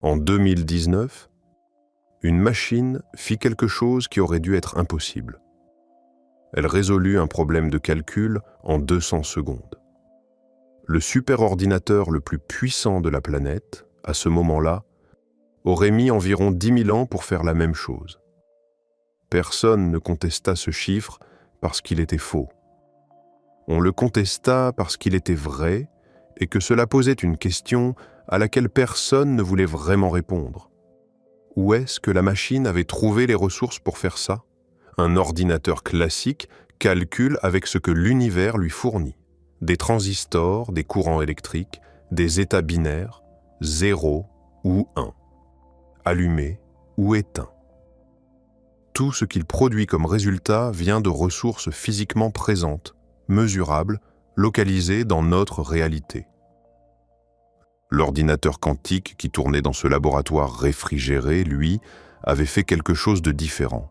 En 2019, une machine fit quelque chose qui aurait dû être impossible. Elle résolut un problème de calcul en 200 secondes. Le superordinateur le plus puissant de la planète, à ce moment-là, aurait mis environ 10 000 ans pour faire la même chose. Personne ne contesta ce chiffre parce qu'il était faux. On le contesta parce qu'il était vrai et que cela posait une question à laquelle personne ne voulait vraiment répondre. Où est-ce que la machine avait trouvé les ressources pour faire ça? Un ordinateur classique calcule avec ce que l'univers lui fournit. Des transistors, des courants électriques, des états binaires, 0 ou 1, allumé ou éteint. Tout ce qu'il produit comme résultat vient de ressources physiquement présentes, mesurables, localisées dans notre réalité. L'ordinateur quantique qui tournait dans ce laboratoire réfrigéré, lui, avait fait quelque chose de différent.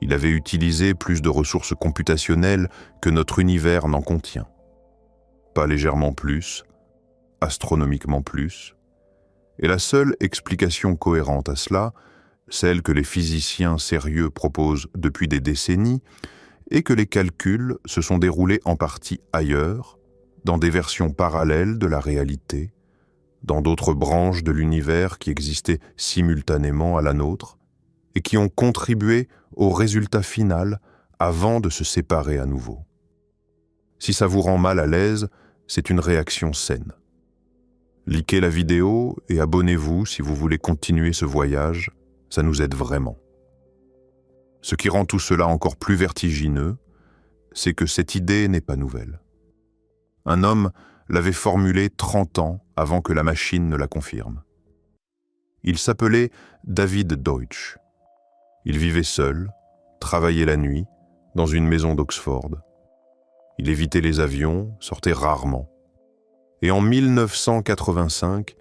Il avait utilisé plus de ressources computationnelles que notre univers n'en contient. Pas légèrement plus, astronomiquement plus. Et la seule explication cohérente à cela, celle que les physiciens sérieux proposent depuis des décennies, est que les calculs se sont déroulés en partie ailleurs, dans des versions parallèles de la réalité, dans d'autres branches de l'univers qui existaient simultanément à la nôtre, et qui ont contribué au résultat final avant de se séparer à nouveau. Si ça vous rend mal à l'aise, c'est une réaction saine. Likez la vidéo et abonnez-vous si vous voulez continuer ce voyage, ça nous aide vraiment. Ce qui rend tout cela encore plus vertigineux, c'est que cette idée n'est pas nouvelle. Un homme l'avait formulée 30 ans avant que la machine ne la confirme. Il s'appelait David Deutsch. Il vivait seul, travaillait la nuit, dans une maison d'Oxford. Il évitait les avions, sortait rarement. Et en 1985,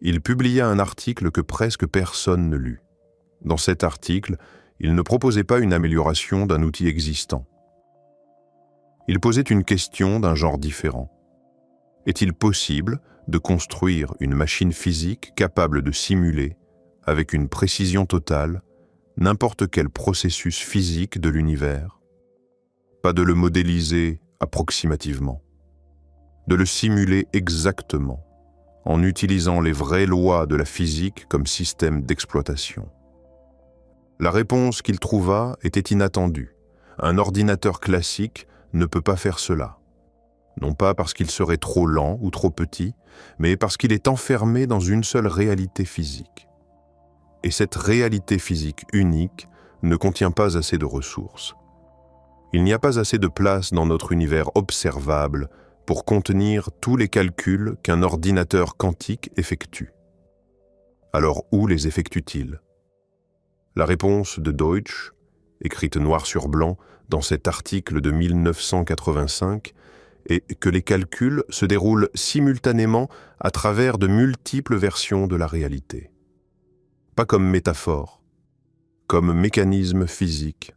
il publia un article que presque personne ne lut. Dans cet article, il ne proposait pas une amélioration d'un outil existant. Il posait une question d'un genre différent. Est-il possible de construire une machine physique capable de simuler, avec une précision totale, n'importe quel processus physique de l'univers? Pas de le modéliser approximativement, de le simuler exactement, en utilisant les vraies lois de la physique comme système d'exploitation. La réponse qu'il trouva était inattendue. Un ordinateur classique ne peut pas faire cela. Non pas parce qu'il serait trop lent ou trop petit, mais parce qu'il est enfermé dans une seule réalité physique. Et cette réalité physique unique ne contient pas assez de ressources. Il n'y a pas assez de place dans notre univers observable pour contenir tous les calculs qu'un ordinateur quantique effectue. Alors où les effectue-t-il? La réponse de Deutsch, écrite noir sur blanc dans cet article de 1985, est que les calculs se déroulent simultanément à travers de multiples versions de la réalité. Pas comme métaphore, comme mécanisme physique.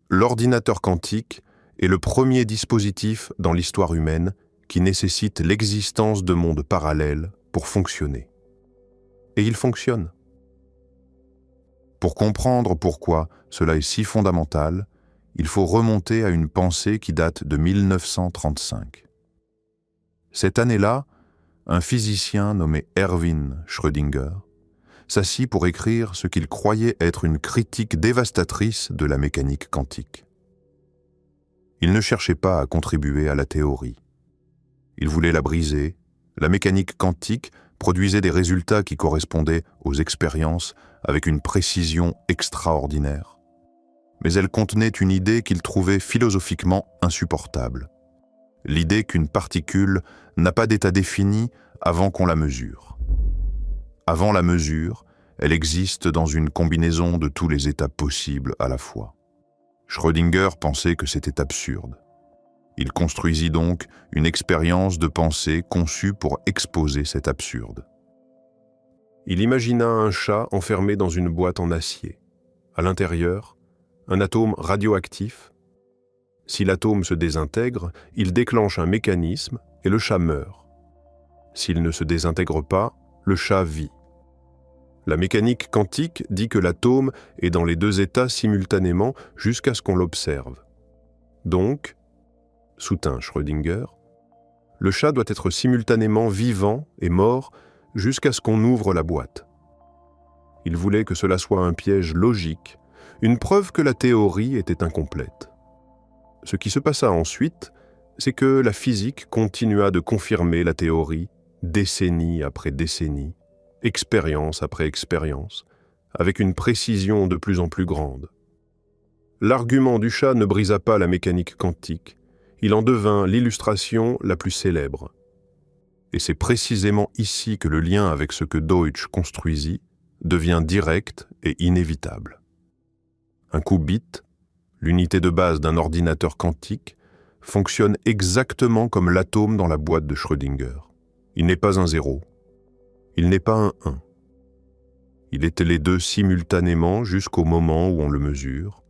L'ordinateur quantique est le premier dispositif dans l'histoire humaine qui nécessite l'existence de mondes parallèles pour fonctionner. Et il fonctionne. Pour comprendre pourquoi cela est si fondamental, il faut remonter à une pensée qui date de 1935. Cette année-là, un physicien nommé Erwin Schrödinger s'assit pour écrire ce qu'il croyait être une critique dévastatrice de la mécanique quantique. Il ne cherchait pas à contribuer à la théorie. Il voulait la briser. La mécanique quantique produisait des résultats qui correspondaient aux expériences avec une précision extraordinaire. Mais elle contenait une idée qu'il trouvait philosophiquement insupportable. L'idée qu'une particule n'a pas d'état défini avant qu'on la mesure. Avant la mesure, elle existe dans une combinaison de tous les états possibles à la fois. Schrödinger pensait que c'était absurde. Il construisit donc une expérience de pensée conçue pour exposer cet absurde. Il imagina un chat enfermé dans une boîte en acier. À l'intérieur, un atome radioactif. Si l'atome se désintègre, il déclenche un mécanisme et le chat meurt. S'il ne se désintègre pas, le chat vit. La mécanique quantique dit que l'atome est dans les deux états simultanément jusqu'à ce qu'on l'observe. Donc, soutint Schrödinger, le chat doit être simultanément vivant et mort jusqu'à ce qu'on ouvre la boîte. Il voulait que cela soit un piège logique, une preuve que la théorie était incomplète. Ce qui se passa ensuite, c'est que la physique continua de confirmer la théorie, décennie après décennie, expérience après expérience, avec une précision de plus en plus grande. L'argument du chat ne brisa pas la mécanique quantique, il en devint l'illustration la plus célèbre. Et c'est précisément ici que le lien avec ce que Deutsch construisit devient direct et inévitable. Un qubit, l'unité de base d'un ordinateur quantique, fonctionne exactement comme l'atome dans la boîte de Schrödinger. Il n'est pas un 0. Il n'est pas un 1. Il est les deux simultanément jusqu'au moment où on le mesure.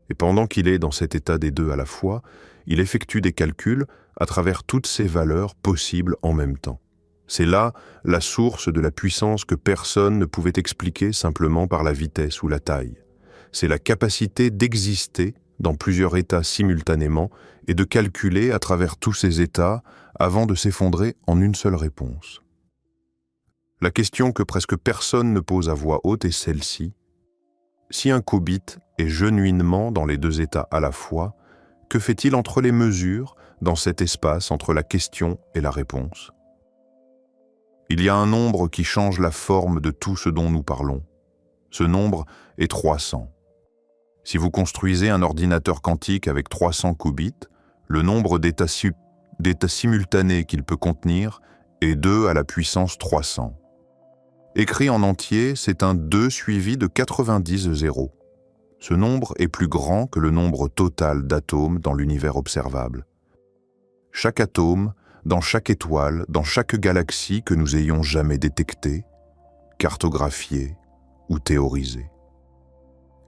Et pendant qu'il est dans cet état des deux à la fois, il effectue des calculs à travers toutes ces valeurs possibles en même temps. C'est là la source de la puissance que personne ne pouvait expliquer simplement par la vitesse ou la taille. C'est la capacité d'exister dans plusieurs états simultanément et de calculer à travers tous ces états avant de s'effondrer en une seule réponse. La question que presque personne ne pose à voix haute est celle-ci. Si un qubit est genuinement dans les deux états à la fois, que fait-il entre les mesures, dans cet espace entre la question et la réponse? Il y a un nombre qui change la forme de tout ce dont nous parlons. Ce nombre est 300. Si vous construisez un ordinateur quantique avec 300 qubits, le nombre d'états simultanés qu'il peut contenir est 2 à la puissance 300. Écrit en entier, c'est un 2 suivi de 90 zéros. Ce nombre est plus grand que le nombre total d'atomes dans l'univers observable. Chaque atome, dans chaque étoile, dans chaque galaxie que nous ayons jamais détectée, cartographiée ou théorisée.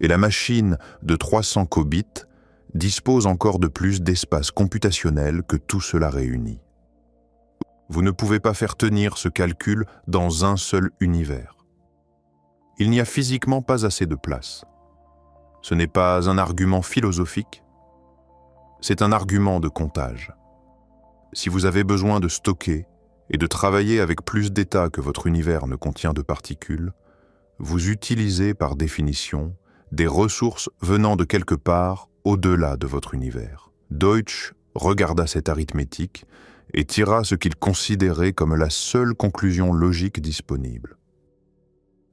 Et la machine de 300 qubits dispose encore de plus d'espace computationnel que tout cela réuni. Vous ne pouvez pas faire tenir ce calcul dans un seul univers. Il n'y a physiquement pas assez de place. Ce n'est pas un argument philosophique, c'est un argument de comptage. Si vous avez besoin de stocker et de travailler avec plus d'états que votre univers ne contient de particules, vous utilisez par définition des ressources venant de quelque part au-delà de votre univers. Deutsch regarda cette arithmétique et tira ce qu'il considérait comme la seule conclusion logique disponible.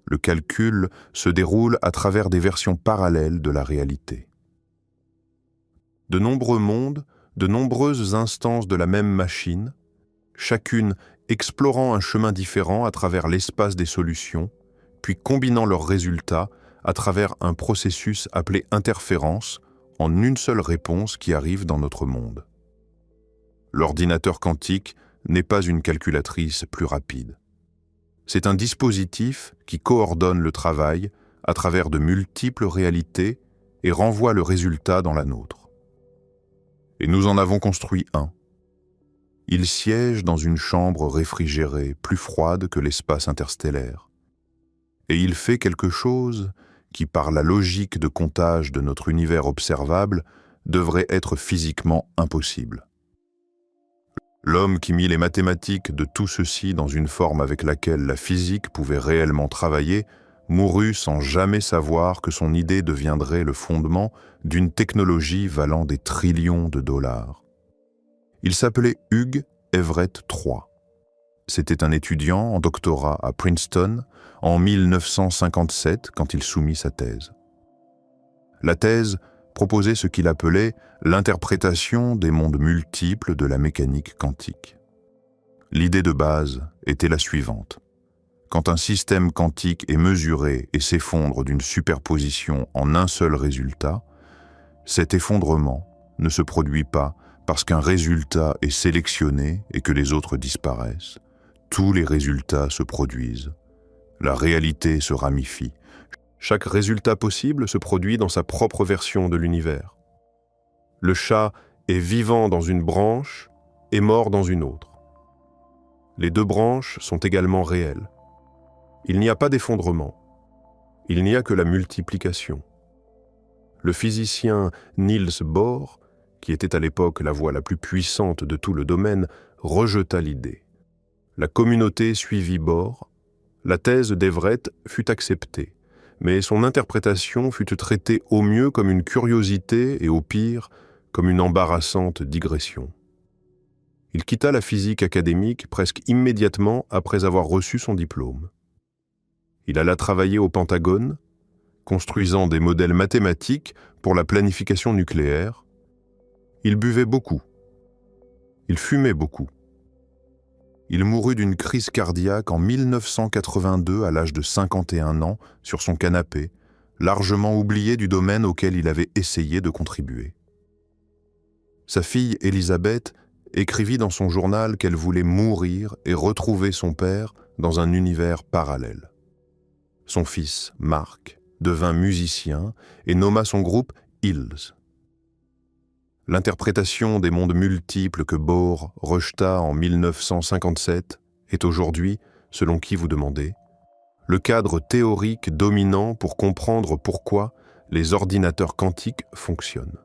Le calcul se déroule à travers des versions parallèles de la réalité. De nombreux mondes, de nombreuses instances de la même machine, chacune explorant un chemin différent à travers l'espace des solutions, puis combinant leurs résultats à travers un processus appelé interférence en une seule réponse qui arrive dans notre monde. L'ordinateur quantique n'est pas une calculatrice plus rapide. C'est un dispositif qui coordonne le travail à travers de multiples réalités et renvoie le résultat dans la nôtre. Et nous en avons construit un. Il siège dans une chambre réfrigérée, plus froide que l'espace interstellaire. Et il fait quelque chose qui, par la logique de comptage de notre univers observable, devrait être physiquement impossible. L'homme qui mit les mathématiques de tout ceci dans une forme avec laquelle la physique pouvait réellement travailler mourut sans jamais savoir que son idée deviendrait le fondement d'une technologie valant des trillions de dollars. Il s'appelait Hugh Everett III. C'était un étudiant en doctorat à Princeton en 1957 quand il soumit sa thèse. La thèse proposait ce qu'il appelait l'interprétation des mondes multiples de la mécanique quantique. L'idée de base était la suivante. Quand un système quantique est mesuré et s'effondre d'une superposition en un seul résultat, cet effondrement ne se produit pas parce qu'un résultat est sélectionné et que les autres disparaissent. Tous les résultats se produisent. La réalité se ramifie. Chaque résultat possible se produit dans sa propre version de l'univers. Le chat est vivant dans une branche et mort dans une autre. Les deux branches sont également réelles. Il n'y a pas d'effondrement. Il n'y a que la multiplication. Le physicien Niels Bohr, qui était à l'époque la voix la plus puissante de tout le domaine, rejeta l'idée. La communauté suivit Bohr. La thèse d'Everett fut acceptée, mais son interprétation fut traitée au mieux comme une curiosité et au pire comme une embarrassante digression. Il quitta la physique académique presque immédiatement après avoir reçu son diplôme. Il alla travailler au Pentagone, construisant des modèles mathématiques pour la planification nucléaire. Il buvait beaucoup. Il fumait beaucoup. Il mourut d'une crise cardiaque en 1982 à l'âge de 51 ans sur son canapé, largement oublié du domaine auquel il avait essayé de contribuer. Sa fille Elisabeth écrivit dans son journal qu'elle voulait mourir et retrouver son père dans un univers parallèle. Son fils, Mark, devint musicien et nomma son groupe Hills. L'interprétation des mondes multiples que Bohr rejeta en 1957 est aujourd'hui, selon qui vous demandez, le cadre théorique dominant pour comprendre pourquoi les ordinateurs quantiques fonctionnent.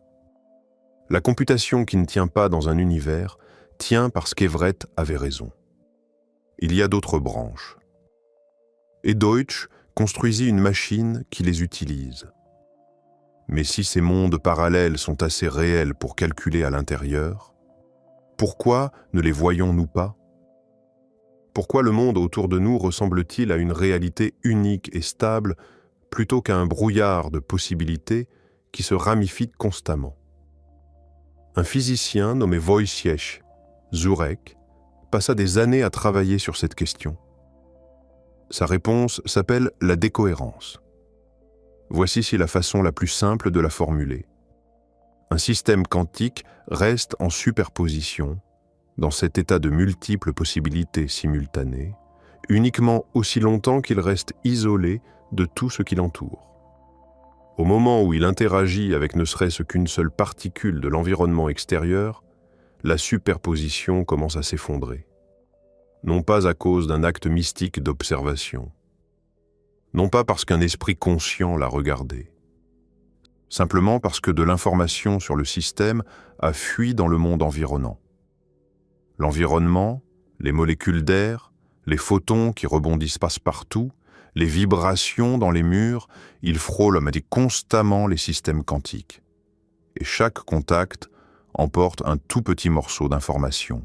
La computation qui ne tient pas dans un univers tient parce qu'Everett avait raison. Il y a d'autres branches. Et Deutsch construisit une machine qui les utilise. Mais si ces mondes parallèles sont assez réels pour calculer à l'intérieur, pourquoi ne les voyons-nous pas? Pourquoi le monde autour de nous ressemble-t-il à une réalité unique et stable plutôt qu'à un brouillard de possibilités qui se ramifient constamment? Un physicien nommé Wojciech Zurek passa des années à travailler sur cette question. Sa réponse s'appelle la décohérence. Voici la façon la plus simple de la formuler. Un système quantique reste en superposition, dans cet état de multiples possibilités simultanées, uniquement aussi longtemps qu'il reste isolé de tout ce qui l'entoure. Au moment où il interagit avec ne serait-ce qu'une seule particule de l'environnement extérieur, la superposition commence à s'effondrer. Non pas à cause d'un acte mystique d'observation, non pas parce qu'un esprit conscient l'a regardé, simplement parce que de l'information sur le système a fui dans le monde environnant. L'environnement, les molécules d'air, les photons qui rebondissent passe-partout, les vibrations dans les murs, ils frôlent constamment les systèmes quantiques. Et chaque contact emporte un tout petit morceau d'information.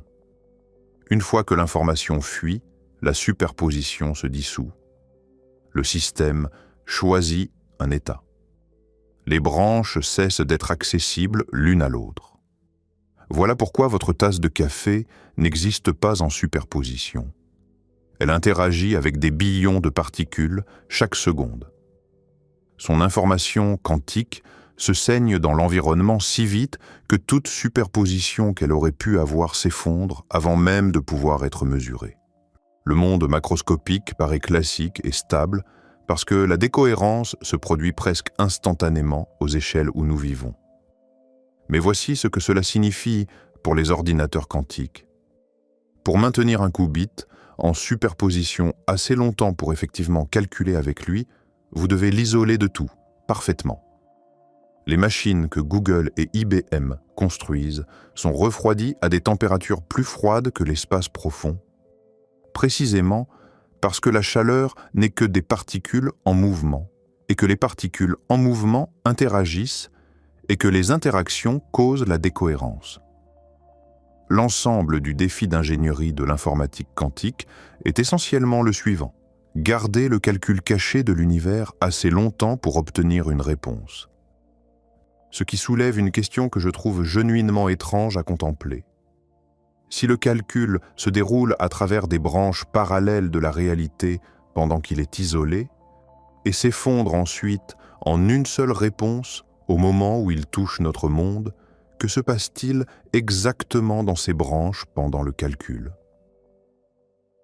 Une fois que l'information fuit, la superposition se dissout. Le système choisit un état. Les branches cessent d'être accessibles l'une à l'autre. Voilà pourquoi votre tasse de café n'existe pas en superposition. Elle interagit avec des billions de particules chaque seconde. Son information quantique se saigne dans l'environnement si vite que toute superposition qu'elle aurait pu avoir s'effondre avant même de pouvoir être mesurée. Le monde macroscopique paraît classique et stable parce que la décohérence se produit presque instantanément aux échelles où nous vivons. Mais voici ce que cela signifie pour les ordinateurs quantiques. Pour maintenir un qubit en superposition assez longtemps pour effectivement calculer avec lui, vous devez l'isoler de tout, parfaitement. Les machines que Google et IBM construisent sont refroidies à des températures plus froides que l'espace profond, précisément parce que la chaleur n'est que des particules en mouvement, et que les particules en mouvement interagissent, et que les interactions causent la décohérence. L'ensemble du défi d'ingénierie de l'informatique quantique est essentiellement le suivant: garder le calcul caché de l'univers assez longtemps pour obtenir une réponse. Ce qui soulève une question que je trouve genuinement étrange à contempler. Si le calcul se déroule à travers des branches parallèles de la réalité pendant qu'il est isolé, et s'effondre ensuite en une seule réponse au moment où il touche notre monde, que se passe-t-il exactement dans ces branches pendant le calcul?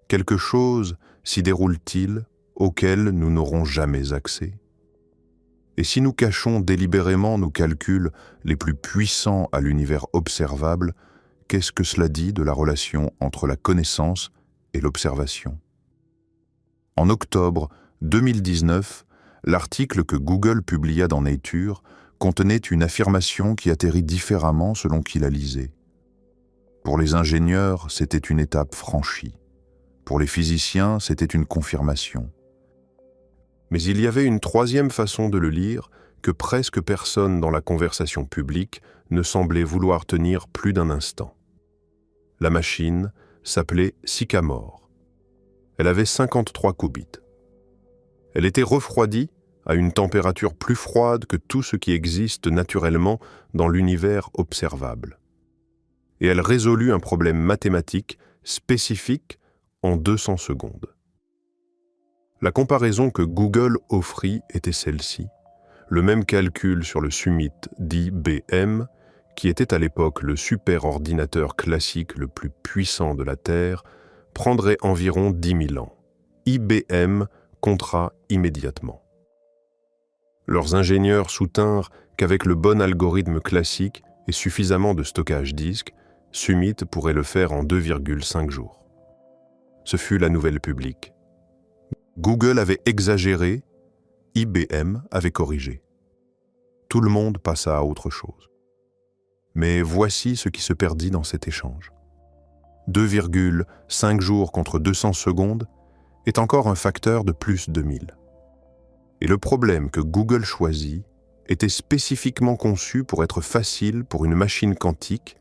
Quelque chose s'y déroule-t-il auquel nous n'aurons jamais accès? Et si nous cachons délibérément nos calculs les plus puissants à l'univers observable, qu'est-ce que cela dit de la relation entre la connaissance et l'observation? En octobre 2019, l'article que Google publia dans Nature contenait une affirmation qui atterrit différemment selon qui la lisait. Pour les ingénieurs, c'était une étape franchie. Pour les physiciens, c'était une confirmation. Mais il y avait une troisième façon de le lire que presque personne dans la conversation publique ne semblait vouloir tenir plus d'un instant. La machine s'appelait Sycamore. Elle avait 53 qubits. Elle était refroidie à une température plus froide que tout ce qui existe naturellement dans l'univers observable. Et elle résolut un problème mathématique spécifique en 200 secondes. La comparaison que Google offrit était celle-ci. Le même calcul sur le Summit d'IBM, qui était à l'époque le superordinateur classique le plus puissant de la Terre, prendrait environ 10 000 ans. IBM comptera immédiatement. Leurs ingénieurs soutinrent qu'avec le bon algorithme classique et suffisamment de stockage disque, Summit pourrait le faire en 2,5 jours. Ce fut la nouvelle publique. Google avait exagéré, IBM avait corrigé. Tout le monde passa à autre chose. Mais voici ce qui se perdit dans cet échange. 2,5 jours contre 200 secondes est encore un facteur de plus de 1000. Et le problème que Google choisit était spécifiquement conçu pour être facile pour une machine quantique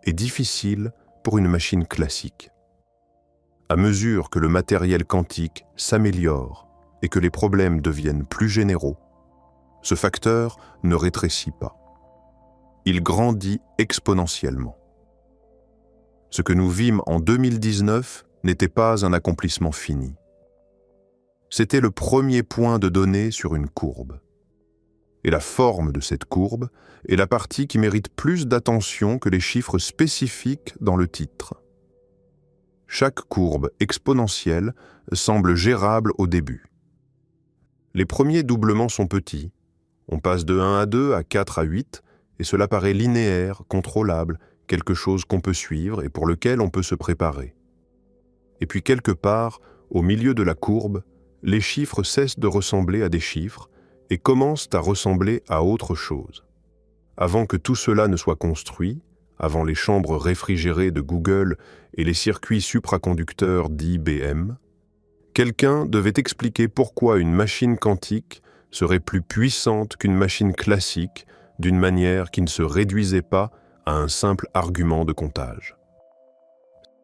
et difficile pour une machine classique. À mesure que le matériel quantique s'améliore et que les problèmes deviennent plus généraux, ce facteur ne rétrécit pas. Il grandit exponentiellement. Ce que nous vîmes en 2019 n'était pas un accomplissement fini. C'était le premier point de données sur une courbe. Et la forme de cette courbe est la partie qui mérite plus d'attention que les chiffres spécifiques dans le titre. Chaque courbe exponentielle semble gérable au début. Les premiers doublements sont petits. On passe de 1 à 2 à 4 à 8, et cela paraît linéaire, contrôlable, quelque chose qu'on peut suivre et pour lequel on peut se préparer. Et puis quelque part, au milieu de la courbe, les chiffres cessent de ressembler à des chiffres et commencent à ressembler à autre chose. Avant que tout cela ne soit construit, avant les chambres réfrigérées de Google et les circuits supraconducteurs d'IBM, quelqu'un devait expliquer pourquoi une machine quantique serait plus puissante qu'une machine classique d'une manière qui ne se réduisait pas à un simple argument de comptage.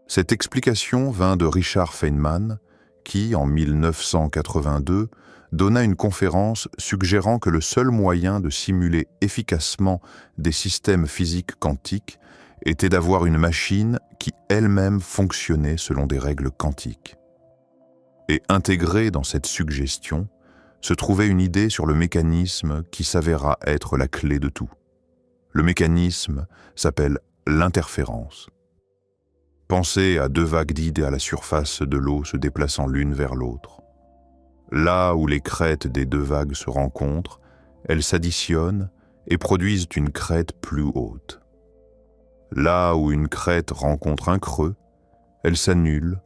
Cette explication vint de Richard Feynman, qui, en 1982, donna une conférence suggérant que le seul moyen de simuler efficacement des systèmes physiques quantiques était d'avoir une machine qui elle-même fonctionnait selon des règles quantiques. Et intégrée dans cette suggestion se trouvait une idée sur le mécanisme qui s'avéra être la clé de tout. Le mécanisme s'appelle l'interférence. Pensez à deux vagues d'idées à la surface de l'eau se déplaçant l'une vers l'autre. Là où les crêtes des deux vagues se rencontrent, elles s'additionnent et produisent une crête plus haute. Là où une crête rencontre un creux, elle s'annule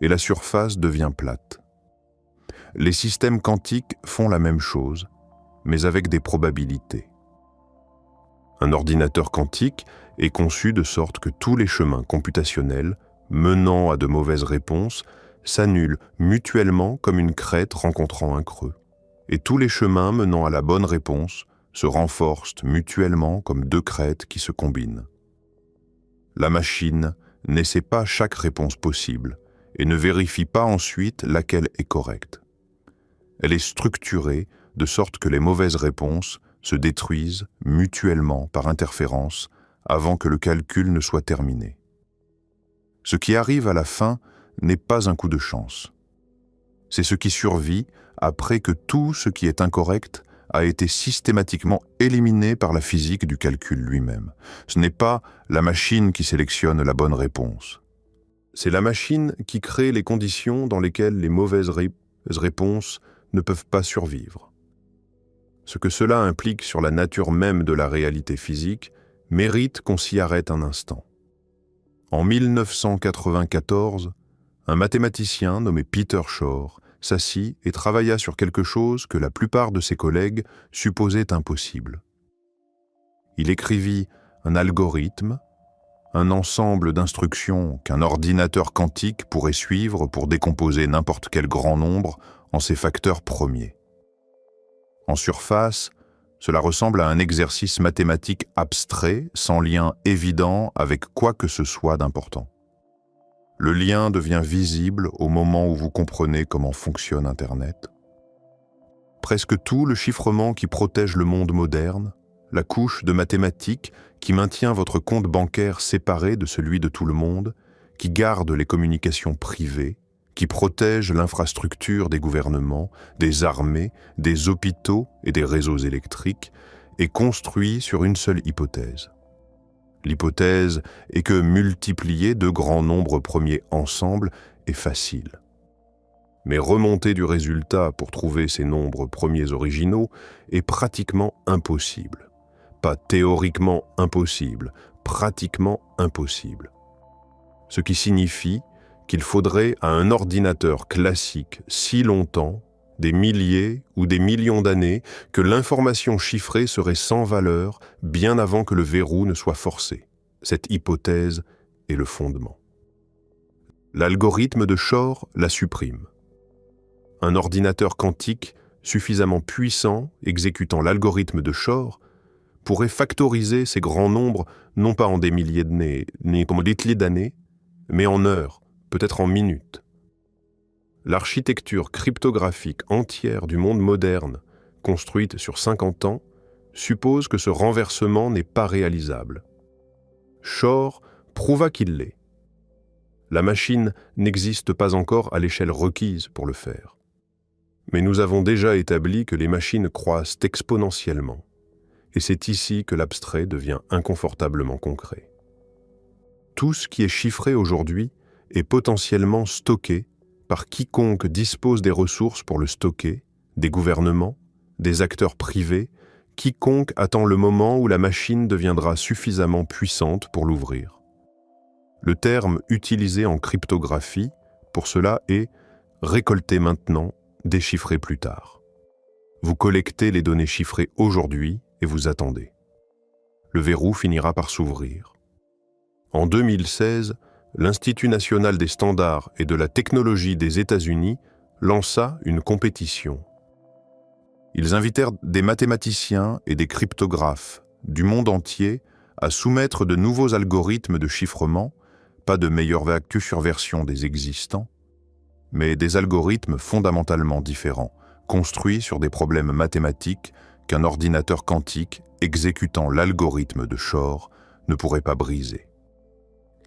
et la surface devient plate. Les systèmes quantiques font la même chose, mais avec des probabilités. Un ordinateur quantique est conçu de sorte que tous les chemins computationnels menant à de mauvaises réponses s'annulent mutuellement comme une crête rencontrant un creux. Et tous les chemins menant à la bonne réponse se renforcent mutuellement comme deux crêtes qui se combinent. La machine n'essaie pas chaque réponse possible et ne vérifie pas ensuite laquelle est correcte. Elle est structurée de sorte que les mauvaises réponses se détruisent mutuellement par interférence avant que le calcul ne soit terminé. Ce qui arrive à la fin n'est pas un coup de chance. C'est ce qui survit après que tout ce qui est incorrect a été systématiquement éliminé par la physique du calcul lui-même. Ce n'est pas la machine qui sélectionne la bonne réponse. C'est la machine qui crée les conditions dans lesquelles les mauvaises réponses ne peuvent pas survivre. Ce que cela implique sur la nature même de la réalité physique mérite qu'on s'y arrête un instant. En 1994, un mathématicien nommé Peter Shor s'assit et travailla sur quelque chose que la plupart de ses collègues supposaient impossible. Il écrivit un algorithme, un ensemble d'instructions qu'un ordinateur quantique pourrait suivre pour décomposer n'importe quel grand nombre en ses facteurs premiers. En surface, cela ressemble à un exercice mathématique abstrait, sans lien évident avec quoi que ce soit d'important. Le lien devient visible au moment où vous comprenez comment fonctionne Internet. Presque tout le chiffrement qui protège le monde moderne, la couche de mathématiques qui maintient votre compte bancaire séparé de celui de tout le monde, qui garde les communications privées, qui protège l'infrastructure des gouvernements, des armées, des hôpitaux et des réseaux électriques, est construit sur une seule hypothèse. L'hypothèse est que multiplier deux grands nombres premiers ensemble est facile. Mais remonter du résultat pour trouver ces nombres premiers originaux est pratiquement impossible. Pas théoriquement impossible, pratiquement impossible. Ce qui signifie qu'il faudrait à un ordinateur classique si longtemps, des milliers ou des millions d'années, que l'information chiffrée serait sans valeur bien avant que le verrou ne soit forcé. Cette hypothèse est le fondement. L'algorithme de Shor la supprime. Un ordinateur quantique suffisamment puissant, exécutant l'algorithme de Shor, pourrait factoriser ces grands nombres non pas en des milliers d'années, ni comme des milliers d'années, mais en heures, peut-être en minutes. L'architecture cryptographique entière du monde moderne, construite sur 50 ans, suppose que ce renversement n'est pas réalisable. Shor prouva qu'il l'est. La machine n'existe pas encore à l'échelle requise pour le faire. Mais nous avons déjà établi que les machines croissent exponentiellement, et c'est ici que l'abstrait devient inconfortablement concret. Tout ce qui est chiffré aujourd'hui est potentiellement stocké par quiconque dispose des ressources pour le stocker, des gouvernements, des acteurs privés, quiconque attend le moment où la machine deviendra suffisamment puissante pour l'ouvrir. Le terme utilisé en cryptographie pour cela est « récolter maintenant, déchiffrer plus tard ». Vous collectez les données chiffrées aujourd'hui et vous attendez. Le verrou finira par s'ouvrir. En 2016, l'Institut national des standards et de la technologie des États-Unis lança une compétition. Ils invitèrent des mathématiciens et des cryptographes du monde entier à soumettre de nouveaux algorithmes de chiffrement, pas de meilleure version des existants, mais des algorithmes fondamentalement différents, construits sur des problèmes mathématiques qu'un ordinateur quantique exécutant l'algorithme de Shor ne pourrait pas briser.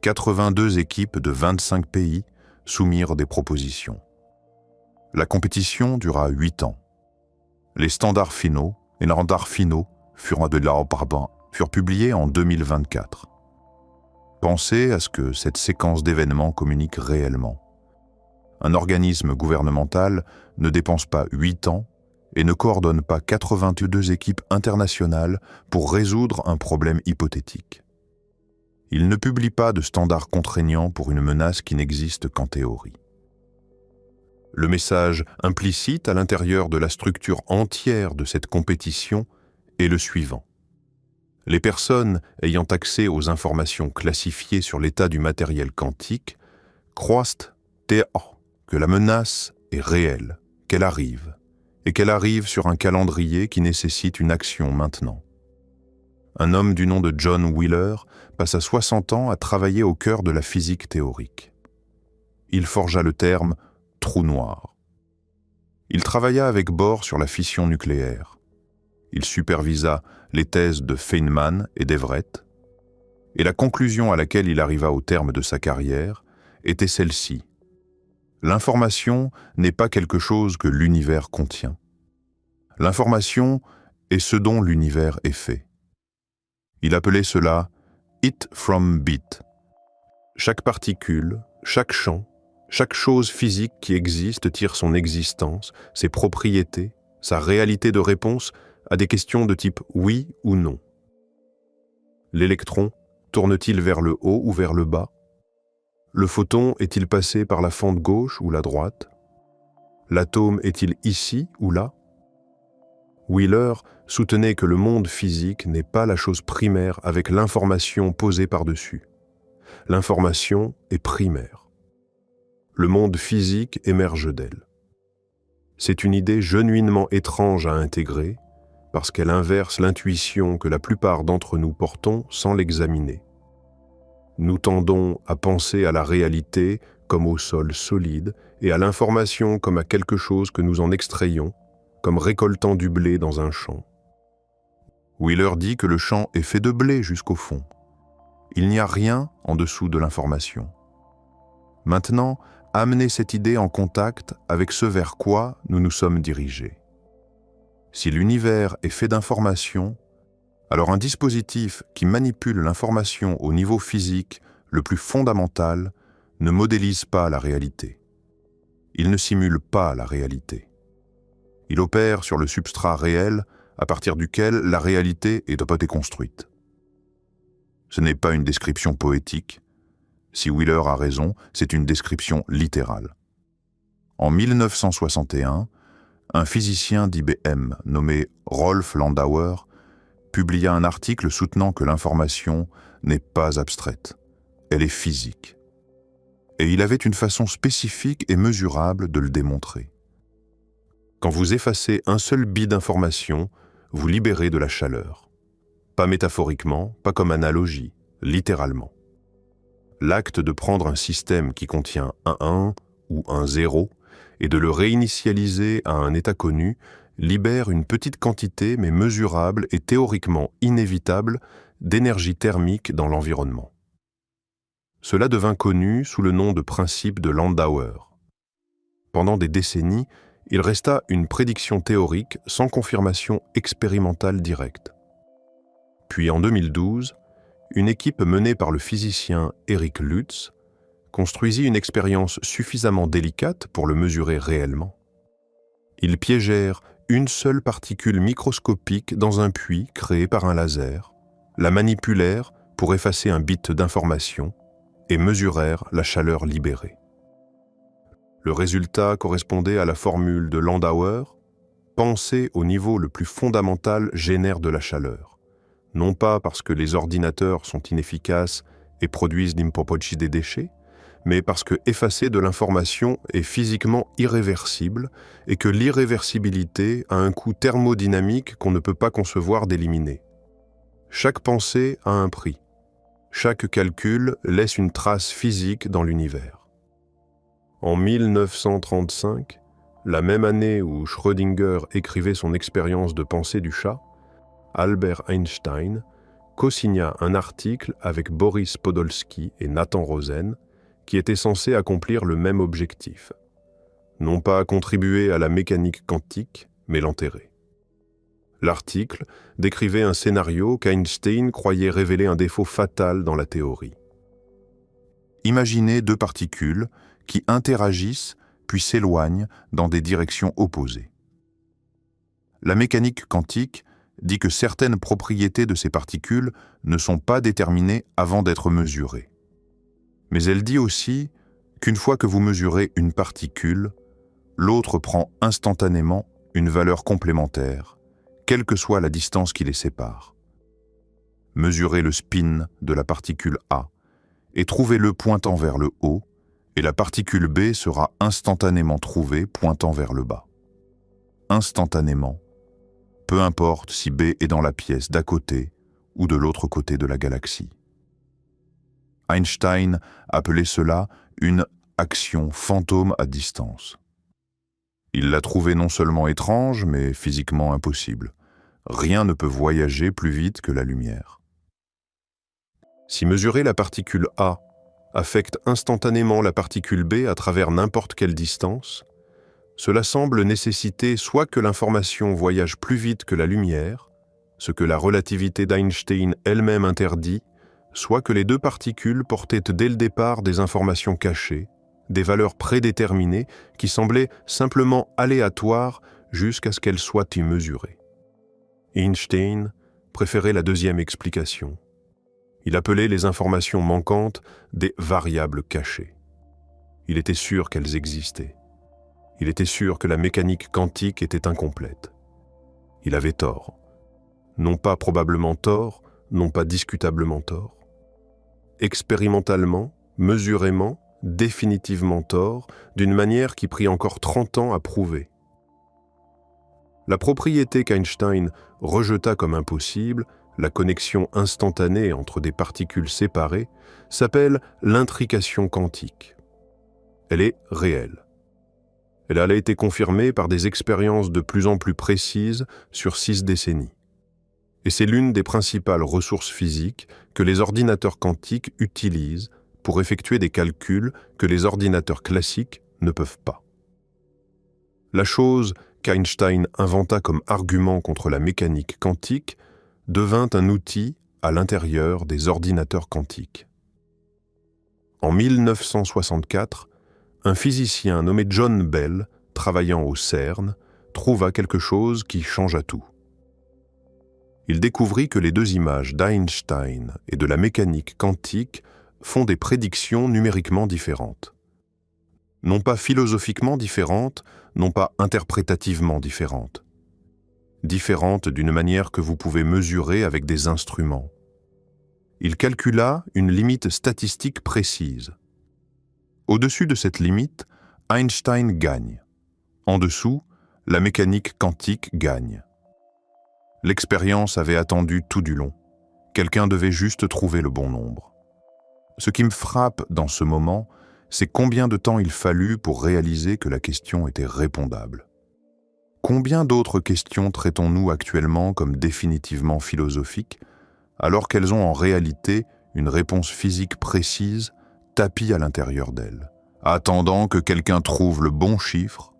82 équipes de 25 pays soumirent des propositions. La compétition dura 8 ans. Les standards finaux furent publiés en 2024. Pensez à ce que cette séquence d'événements communique réellement. Un organisme gouvernemental ne dépense pas 8 ans et ne coordonne pas 82 équipes internationales pour résoudre un problème hypothétique. Il ne publie pas de standards contraignants pour une menace qui n'existe qu'en théorie. Le message implicite à l'intérieur de la structure entière de cette compétition est le suivant. Les personnes ayant accès aux informations classifiées sur l'état du matériel quantique croient que la menace est réelle, qu'elle arrive, et qu'elle arrive sur un calendrier qui nécessite une action maintenant. Un homme du nom de John Wheeler passa 60 ans à travailler au cœur de la physique théorique. Il forgea le terme « trou noir ». Il travailla avec Bohr sur la fission nucléaire. Il supervisa les thèses de Feynman et d'Everett, et la conclusion à laquelle il arriva au terme de sa carrière était celle-ci. L'information n'est pas quelque chose que l'univers contient. L'information est ce dont l'univers est fait. Il appelait cela « it from bit ». Chaque particule, chaque champ, chaque chose physique qui existe tire son existence, ses propriétés, sa réalité de réponse à des questions de type oui ou non. L'électron tourne-t-il vers le haut ou vers le bas? Le photon est-il passé par la fente gauche ou la droite? L'atome est-il ici ou là? Wheeler soutenait que le monde physique n'est pas la chose primaire avec l'information posée par-dessus. L'information est primaire. Le monde physique émerge d'elle. C'est une idée genuinement étrange à intégrer parce qu'elle inverse l'intuition que la plupart d'entre nous portons sans l'examiner. Nous tendons à penser à la réalité comme au sol solide et à l'information comme à quelque chose que nous en extrayons, comme récoltant du blé dans un champ. Wheeler dit que le champ est fait de blé jusqu'au fond. Il n'y a rien en dessous de l'information. Maintenant, amenez cette idée en contact avec ce vers quoi nous nous sommes dirigés. Si l'univers est fait d'informations, alors un dispositif qui manipule l'information au niveau physique le plus fondamental ne modélise pas la réalité. Il ne simule pas la réalité. Il opère sur le substrat réel à partir duquel la réalité est déconstruite. Ce n'est pas une description poétique. Si Wheeler a raison, c'est une description littérale. En 1961, un physicien d'IBM nommé Rolf Landauer publia un article soutenant que l'information n'est pas abstraite, elle est physique. Et il avait une façon spécifique et mesurable de le démontrer. Quand vous effacez un seul bit d'information, vous libérez de la chaleur. Pas métaphoriquement, pas comme analogie, littéralement. L'acte de prendre un système qui contient un 1 ou un 0 et de le réinitialiser à un état connu libère une petite quantité mais mesurable et théoriquement inévitable d'énergie thermique dans l'environnement. Cela devint connu sous le nom de principe de Landauer. Pendant des décennies, il resta une prédiction théorique sans confirmation expérimentale directe. Puis en 2012, une équipe menée par le physicien Eric Lutz construisit une expérience suffisamment délicate pour le mesurer réellement. Ils piégèrent une seule particule microscopique dans un puits créé par un laser, la manipulèrent pour effacer un bit d'information et mesurèrent la chaleur libérée. Le résultat correspondait à la formule de Landauer, penser au niveau le plus fondamental génère de la chaleur. Non pas parce que les ordinateurs sont inefficaces et produisent l'impopochi des déchets, mais parce que effacer de l'information est physiquement irréversible et que l'irréversibilité a un coût thermodynamique qu'on ne peut pas concevoir d'éliminer. Chaque pensée a un prix. Chaque calcul laisse une trace physique dans l'univers. En 1935, la même année où Schrödinger écrivait son expérience de pensée du chat, Albert Einstein co-signa un article avec Boris Podolsky et Nathan Rosen qui était censé accomplir le même objectif. Non pas contribuer à la mécanique quantique, mais l'enterrer. L'article décrivait un scénario qu'Einstein croyait révéler un défaut fatal dans la théorie. Imaginez deux particules qui interagissent puis s'éloignent dans des directions opposées. La mécanique quantique dit que certaines propriétés de ces particules ne sont pas déterminées avant d'être mesurées. Mais elle dit aussi qu'une fois que vous mesurez une particule, l'autre prend instantanément une valeur complémentaire, quelle que soit la distance qui les sépare. Mesurez le spin de la particule A et trouvez-le pointant vers le haut, et la particule B sera instantanément trouvée pointant vers le bas. Instantanément, peu importe si B est dans la pièce d'à côté ou de l'autre côté de la galaxie. Einstein appelait cela une action fantôme à distance. Il l'a trouvée non seulement étrange, mais physiquement impossible. Rien ne peut voyager plus vite que la lumière. Si mesurer la particule A affecte instantanément la particule B à travers n'importe quelle distance, cela semble nécessiter soit que l'information voyage plus vite que la lumière, ce que la relativité d'Einstein elle-même interdit, soit que les deux particules portaient dès le départ des informations cachées, des valeurs prédéterminées qui semblaient simplement aléatoires jusqu'à ce qu'elles soient y mesurées. Einstein préférait la deuxième explication. Il appelait les informations manquantes des variables cachées. Il était sûr qu'elles existaient. Il était sûr que la mécanique quantique était incomplète. Il avait tort. Non pas probablement tort, non pas discutablement tort. Expérimentalement, mesurément, définitivement tort, d'une manière qui prit encore 30 ans à prouver. La propriété qu'Einstein rejeta comme impossible, la connexion instantanée entre des particules séparées, s'appelle l'intrication quantique. Elle est réelle. Elle a été confirmée par des expériences de plus en plus précises sur 6 décennies. Et c'est l'une des principales ressources physiques que les ordinateurs quantiques utilisent pour effectuer des calculs que les ordinateurs classiques ne peuvent pas. La chose qu'Einstein inventa comme argument contre la mécanique quantique devint un outil à l'intérieur des ordinateurs quantiques. En 1964, un physicien nommé John Bell, travaillant au CERN, trouva quelque chose qui changea tout. Il découvrit que les 2 images d'Einstein et de la mécanique quantique font des prédictions numériquement différentes. Non pas philosophiquement différentes, non pas interprétativement différentes. Différentes d'une manière que vous pouvez mesurer avec des instruments. Il calcula une limite statistique précise. Au-dessus de cette limite, Einstein gagne. En dessous, la mécanique quantique gagne. L'expérience avait attendu tout du long. Quelqu'un devait juste trouver le bon nombre. Ce qui me frappe dans ce moment, c'est combien de temps il fallut pour réaliser que la question était répondable. Combien d'autres questions traitons-nous actuellement comme définitivement philosophiques, alors qu'elles ont en réalité une réponse physique précise tapie à l'intérieur d'elles, attendant que quelqu'un trouve le bon chiffre?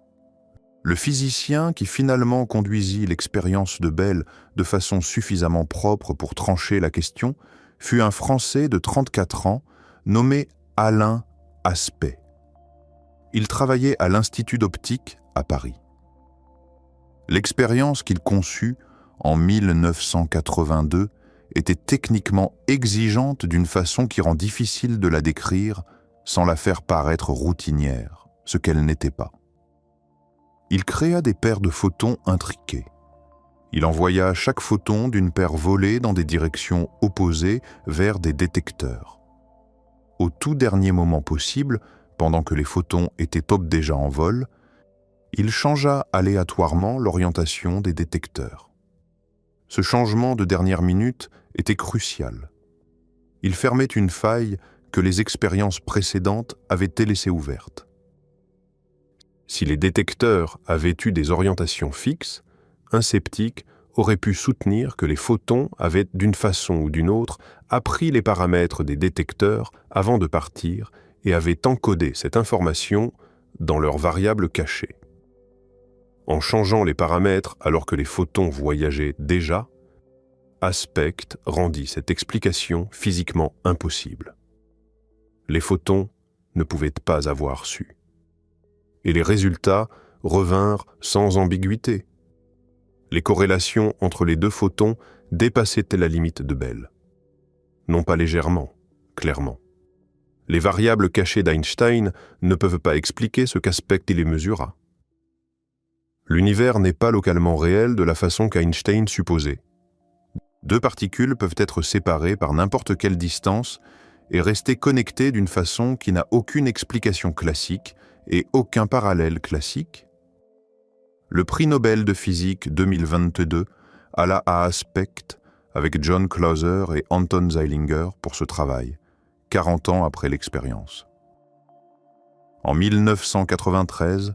Le physicien qui finalement conduisit l'expérience de Bell de façon suffisamment propre pour trancher la question fut un Français de 34 ans nommé Alain Aspect. Il travaillait à l'Institut d'optique à Paris. L'expérience qu'il conçut en 1982 était techniquement exigeante d'une façon qui rend difficile de la décrire sans la faire paraître routinière, ce qu'elle n'était pas. Il créa des paires de photons intriqués. Il envoya chaque photon d'une paire volée dans des directions opposées vers des détecteurs. Au tout dernier moment possible, pendant que les photons étaient déjà en vol, il changea aléatoirement l'orientation des détecteurs. Ce changement de dernière minute était crucial. Il fermait une faille que les expériences précédentes avaient laissée ouverte. Si les détecteurs avaient eu des orientations fixes, un sceptique aurait pu soutenir que les photons avaient, d'une façon ou d'une autre, appris les paramètres des détecteurs avant de partir et avaient encodé cette information dans leurs variables cachées. En changeant les paramètres alors que les photons voyageaient déjà, Aspect rendit cette explication physiquement impossible. Les photons ne pouvaient pas avoir su. Et les résultats revinrent sans ambiguïté. Les corrélations entre les 2 photons dépassaient la limite de Bell. Non pas légèrement, clairement. Les variables cachées d'Einstein ne peuvent pas expliquer ce qu'Aspect les mesura. L'univers n'est pas localement réel de la façon qu'Einstein supposait. 2 particules peuvent être séparées par n'importe quelle distance et rester connectées d'une façon qui n'a aucune explication classique et aucun parallèle classique. Le prix Nobel de physique 2022 alla à Aspect avec John Clauser et Anton Zeilinger pour ce travail, 40 ans après l'expérience. En 1993,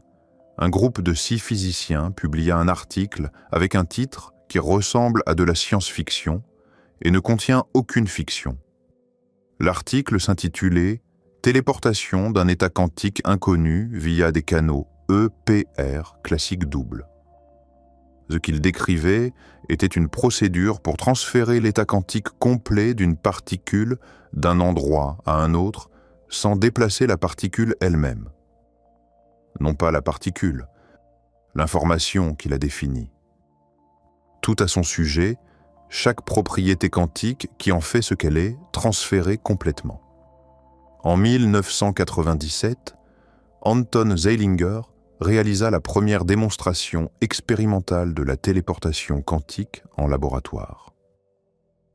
un groupe de 6 physiciens publia un article avec un titre qui ressemble à de la science-fiction et ne contient aucune fiction. L'article s'intitulait « Téléportation d'un état quantique inconnu via des canaux EPR classique double ». Ce qu'il décrivait était une procédure pour transférer l'état quantique complet d'une particule d'un endroit à un autre sans déplacer la particule elle-même. Non pas la particule, l'information qui la définit. Tout à son sujet, chaque propriété quantique qui en fait ce qu'elle est, transférée complètement. En 1997, Anton Zeilinger réalisa la première démonstration expérimentale de la téléportation quantique en laboratoire.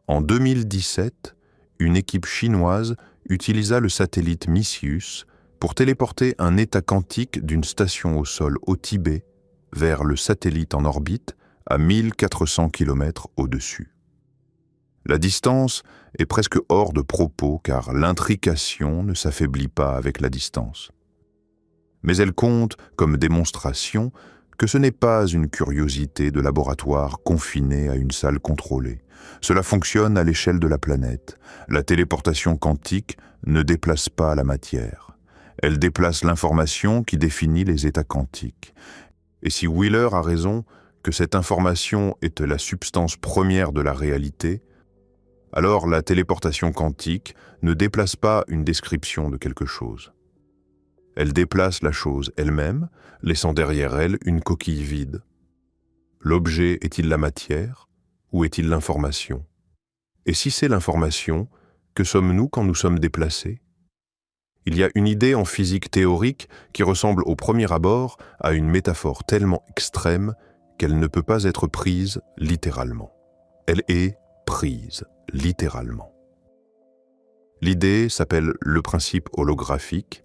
En 2017, une équipe chinoise utilisa le satellite Messius pour téléporter un état quantique d'une station au sol au Tibet vers le satellite en orbite à 1400 km au-dessus. La distance est presque hors de propos car l'intrication ne s'affaiblit pas avec la distance. Mais elle compte comme démonstration que ce n'est pas une curiosité de laboratoire confinée à une salle contrôlée. Cela fonctionne à l'échelle de la planète. La téléportation quantique ne déplace pas la matière. Elle déplace l'information qui définit les états quantiques. Et si Wheeler a raison que cette information est la substance première de la réalité, alors la téléportation quantique ne déplace pas une description de quelque chose. Elle déplace la chose elle-même, laissant derrière elle une coquille vide. L'objet est-il la matière ou est-il l'information? Et si c'est l'information, que sommes-nous quand nous sommes déplacés? Il y a une idée en physique théorique qui ressemble au premier abord à une métaphore tellement extrême qu'elle ne peut pas être prise littéralement. Elle est prise littéralement. L'idée s'appelle le principe holographique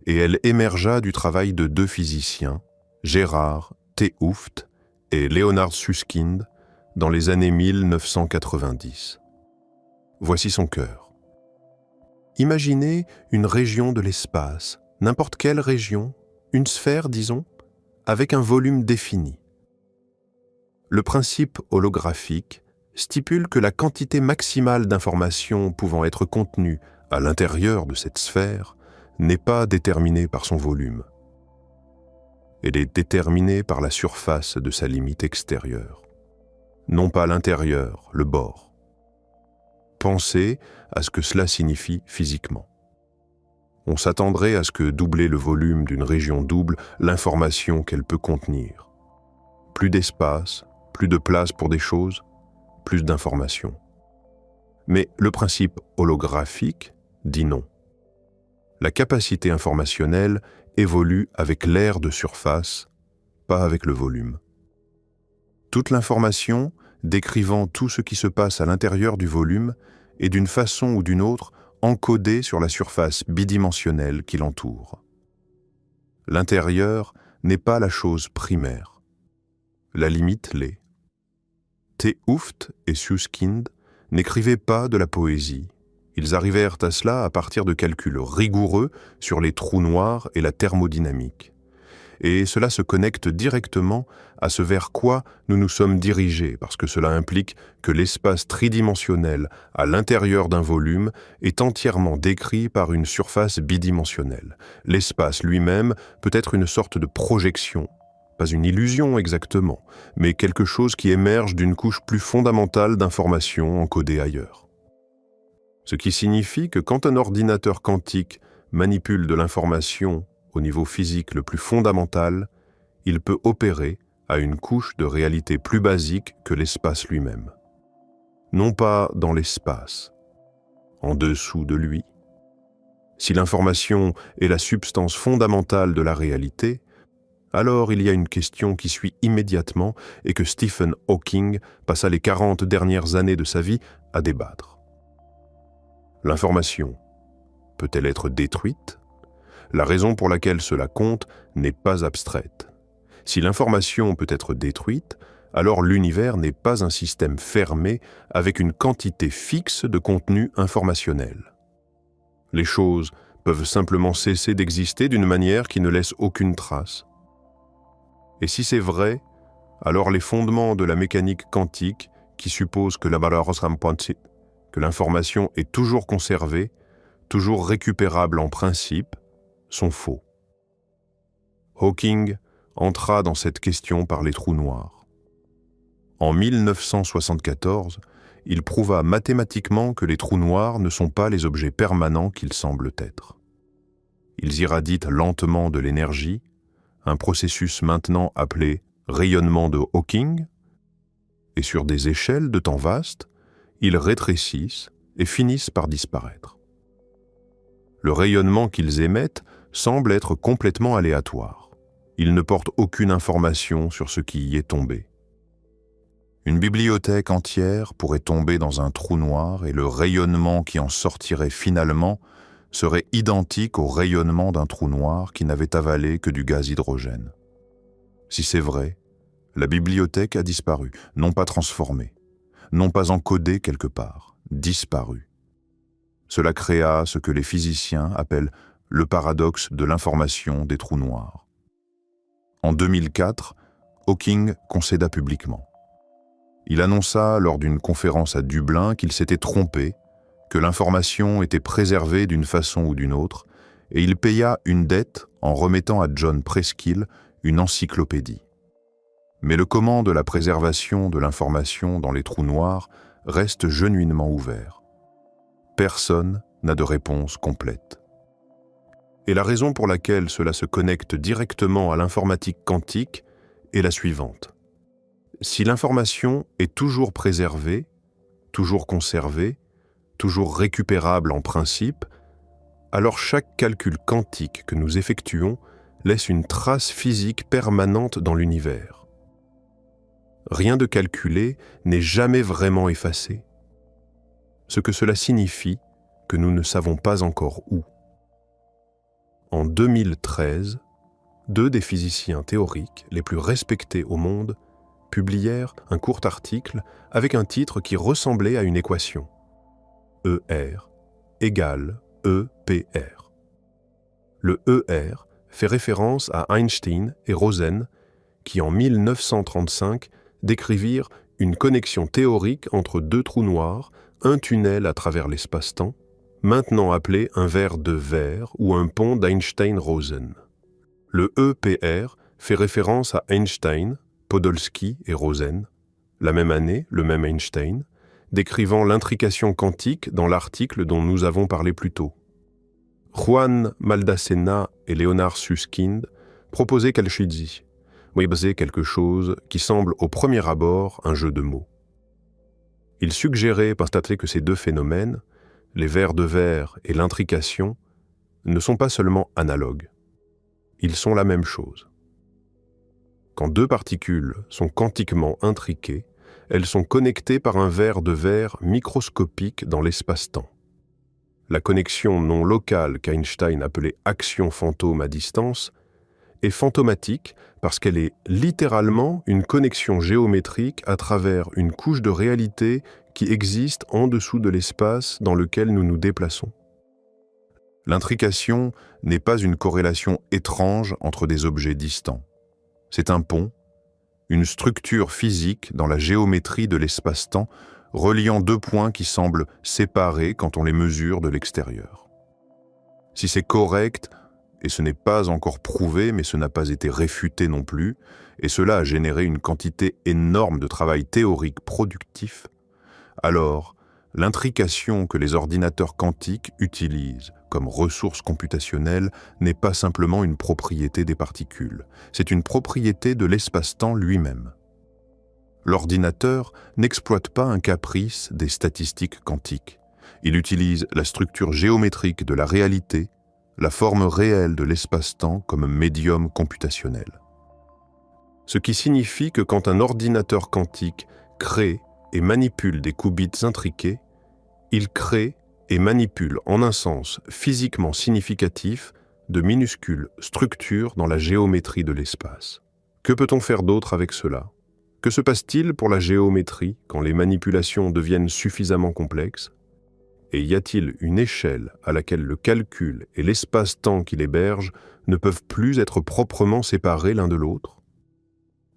et elle émergea du travail de deux physiciens, Gerard T. Hooft et Leonard Susskind, dans les années 1990. Voici son cœur. Imaginez une région de l'espace, n'importe quelle région, une sphère, disons, avec un volume défini. Le principe holographique stipule que la quantité maximale d'informations pouvant être contenue à l'intérieur de cette sphère n'est pas déterminée par son volume. Elle est déterminée par la surface de sa limite extérieure, non pas l'intérieur, le bord. Pensez à ce que cela signifie physiquement. On s'attendrait à ce que doubler le volume d'une région double l'information qu'elle peut contenir. Plus d'espace, plus de place pour des choses, plus d'informations. Mais le principe holographique dit non. La capacité informationnelle évolue avec l'aire de surface, pas avec le volume. Toute l'information, décrivant tout ce qui se passe à l'intérieur du volume, est d'une façon ou d'une autre encodée sur la surface bidimensionnelle qui l'entoure. L'intérieur n'est pas la chose primaire. La limite l'est. T. Hooft et Susskind n'écrivaient pas de la poésie. Ils arrivèrent à cela à partir de calculs rigoureux sur les trous noirs et la thermodynamique. Et cela se connecte directement à ce vers quoi nous nous sommes dirigés, parce que cela implique que l'espace tridimensionnel à l'intérieur d'un volume est entièrement décrit par une surface bidimensionnelle. L'espace lui-même peut être une sorte de projection, pas une illusion exactement, mais quelque chose qui émerge d'une couche plus fondamentale d'informations encodées ailleurs. Ce qui signifie que quand un ordinateur quantique manipule de l'information au niveau physique le plus fondamental, il peut opérer à une couche de réalité plus basique que l'espace lui-même. Non pas dans l'espace, en dessous de lui. Si l'information est la substance fondamentale de la réalité, alors il y a une question qui suit immédiatement et que Stephen Hawking passa les 40 dernières années de sa vie à débattre. L'information peut-elle être détruite? La raison pour laquelle cela compte n'est pas abstraite. Si l'information peut être détruite, alors l'univers n'est pas un système fermé avec une quantité fixe de contenu informationnel. Les choses peuvent simplement cesser d'exister d'une manière qui ne laisse aucune trace. Et si c'est vrai, alors les fondements de la mécanique quantique, qui suppose que l'information est toujours conservée, toujours récupérable en principe, sont faux. Hawking entra dans cette question par les trous noirs. En 1974, il prouva mathématiquement que les trous noirs ne sont pas les objets permanents qu'ils semblent être. Ils irradient lentement de l'énergie, un processus maintenant appelé rayonnement de Hawking, et sur des échelles de temps vastes, ils rétrécissent et finissent par disparaître. Le rayonnement qu'ils émettent semble être complètement aléatoire. Il ne porte aucune information sur ce qui y est tombé. Une bibliothèque entière pourrait tomber dans un trou noir et le rayonnement qui en sortirait finalement serait identique au rayonnement d'un trou noir qui n'avait avalé que du gaz hydrogène. Si c'est vrai, la bibliothèque a disparu, non pas transformée, non pas encodée quelque part, disparue. Cela créa ce que les physiciens appellent le paradoxe de l'information des trous noirs. En 2004, Hawking concéda publiquement. Il annonça lors d'une conférence à Dublin qu'il s'était trompé, que l'information était préservée d'une façon ou d'une autre, et il paya une dette en remettant à John Preskill une encyclopédie. Mais le comment de la préservation de l'information dans les trous noirs reste genuinement ouvert. Personne n'a de réponse complète. Et la raison pour laquelle cela se connecte directement à l'informatique quantique est la suivante. Si l'information est toujours préservée, toujours conservée, toujours récupérable en principe, alors chaque calcul quantique que nous effectuons laisse une trace physique permanente dans l'univers. Rien de calculé n'est jamais vraiment effacé. Ce que cela signifie que nous ne savons pas encore où. En 2013, 2 des physiciens théoriques les plus respectés au monde publièrent un court article avec un titre qui ressemblait à une équation. ER égale EPR. Le ER fait référence à Einstein et Rosen qui, en 1935, décrivirent une connexion théorique entre 2 trous noirs, un tunnel à travers l'espace-temps, maintenant appelé un verre de verre ou un pont d'Einstein-Rosen. Le EPR fait référence à Einstein, Podolsky et Rosen, la même année, le même Einstein, décrivant l'intrication quantique dans l'article dont nous avons parlé plus tôt. Juan Maldacena et Leonard Susskind proposaient Cauchy, quelque chose qui semble au premier abord un jeu de mots. Ils suggéraient constater que ces 2 phénomènes, les verres de verre et l'intrication, ne sont pas seulement analogues. Ils sont la même chose. Quand 2 particules sont quantiquement intriquées, elles sont connectées par un verre de verre microscopique dans l'espace-temps. La connexion non locale qu'Einstein appelait action fantôme à distance est fantomatique parce qu'elle est littéralement une connexion géométrique à travers une couche de réalité qui existe en dessous de l'espace dans lequel nous nous déplaçons. L'intrication n'est pas une corrélation étrange entre des objets distants. C'est un pont, une structure physique dans la géométrie de l'espace-temps reliant 2 points qui semblent séparés quand on les mesure de l'extérieur. Si c'est correct, et ce n'est pas encore prouvé, mais ce n'a pas été réfuté non plus, et cela a généré une quantité énorme de travail théorique productif, alors l'intrication que les ordinateurs quantiques utilisent comme ressource computationnelle n'est pas simplement une propriété des particules, c'est une propriété de l'espace-temps lui-même. L'ordinateur n'exploite pas un caprice des statistiques quantiques. Il utilise la structure géométrique de la réalité, la forme réelle de l'espace-temps comme médium computationnel. Ce qui signifie que quand un ordinateur quantique crée et manipule des qubits intriqués, il crée et manipule en un sens physiquement significatif de minuscules structures dans la géométrie de l'espace. Que peut-on faire d'autre avec cela ? Que se passe-t-il pour la géométrie quand les manipulations deviennent suffisamment complexes ? Et y a-t-il une échelle à laquelle le calcul et l'espace-temps qui l'héberge ne peuvent plus être proprement séparés l'un de l'autre ?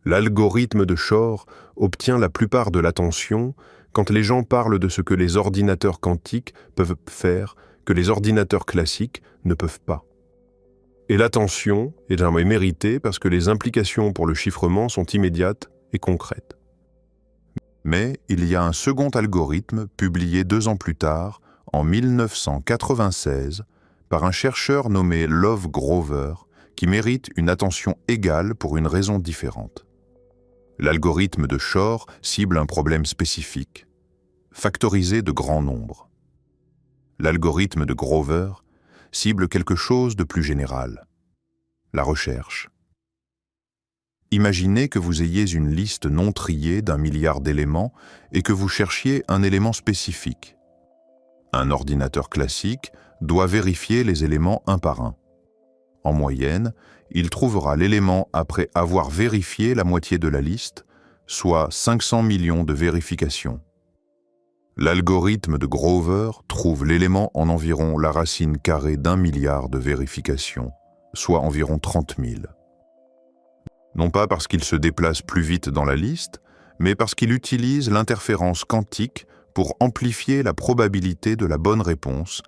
L'algorithme de Shor obtient la plupart de l'attention quand les gens parlent de ce que les ordinateurs quantiques peuvent faire que les ordinateurs classiques ne peuvent pas. Et l'attention est jamais méritée parce que les implications pour le chiffrement sont immédiates et concrètes. Mais il y a un second algorithme publié 2 ans plus tard, en 1996, par un chercheur nommé Love Grover, qui mérite une attention égale pour une raison différente. L'algorithme de Shor cible un problème spécifique, factoriser de grands nombres. L'algorithme de Grover cible quelque chose de plus général, la recherche. Imaginez que vous ayez une liste non triée d'1 milliard d'éléments et que vous cherchiez un élément spécifique. Un ordinateur classique doit vérifier les éléments un par un. En moyenne, il trouvera l'élément après avoir vérifié la moitié de la liste, soit 500 millions de vérifications. L'algorithme de Grover trouve l'élément en environ la racine carrée d'1 milliard de vérifications, soit environ 30 000. Non pas parce qu'il se déplace plus vite dans la liste, mais parce qu'il utilise l'interférence quantique pour amplifier la probabilité de la bonne réponse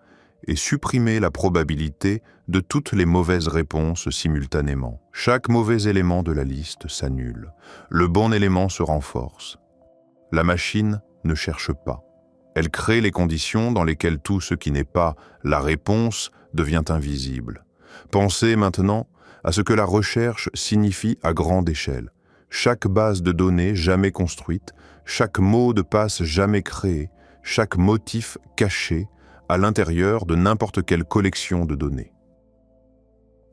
et supprimer la probabilité de toutes les mauvaises réponses simultanément. Chaque mauvais élément de la liste s'annule. Le bon élément se renforce. La machine ne cherche pas. Elle crée les conditions dans lesquelles tout ce qui n'est pas la réponse devient invisible. Pensez maintenant à ce que la recherche signifie à grande échelle. Chaque base de données jamais construite, chaque mot de passe jamais créé, chaque motif caché à l'intérieur de n'importe quelle collection de données.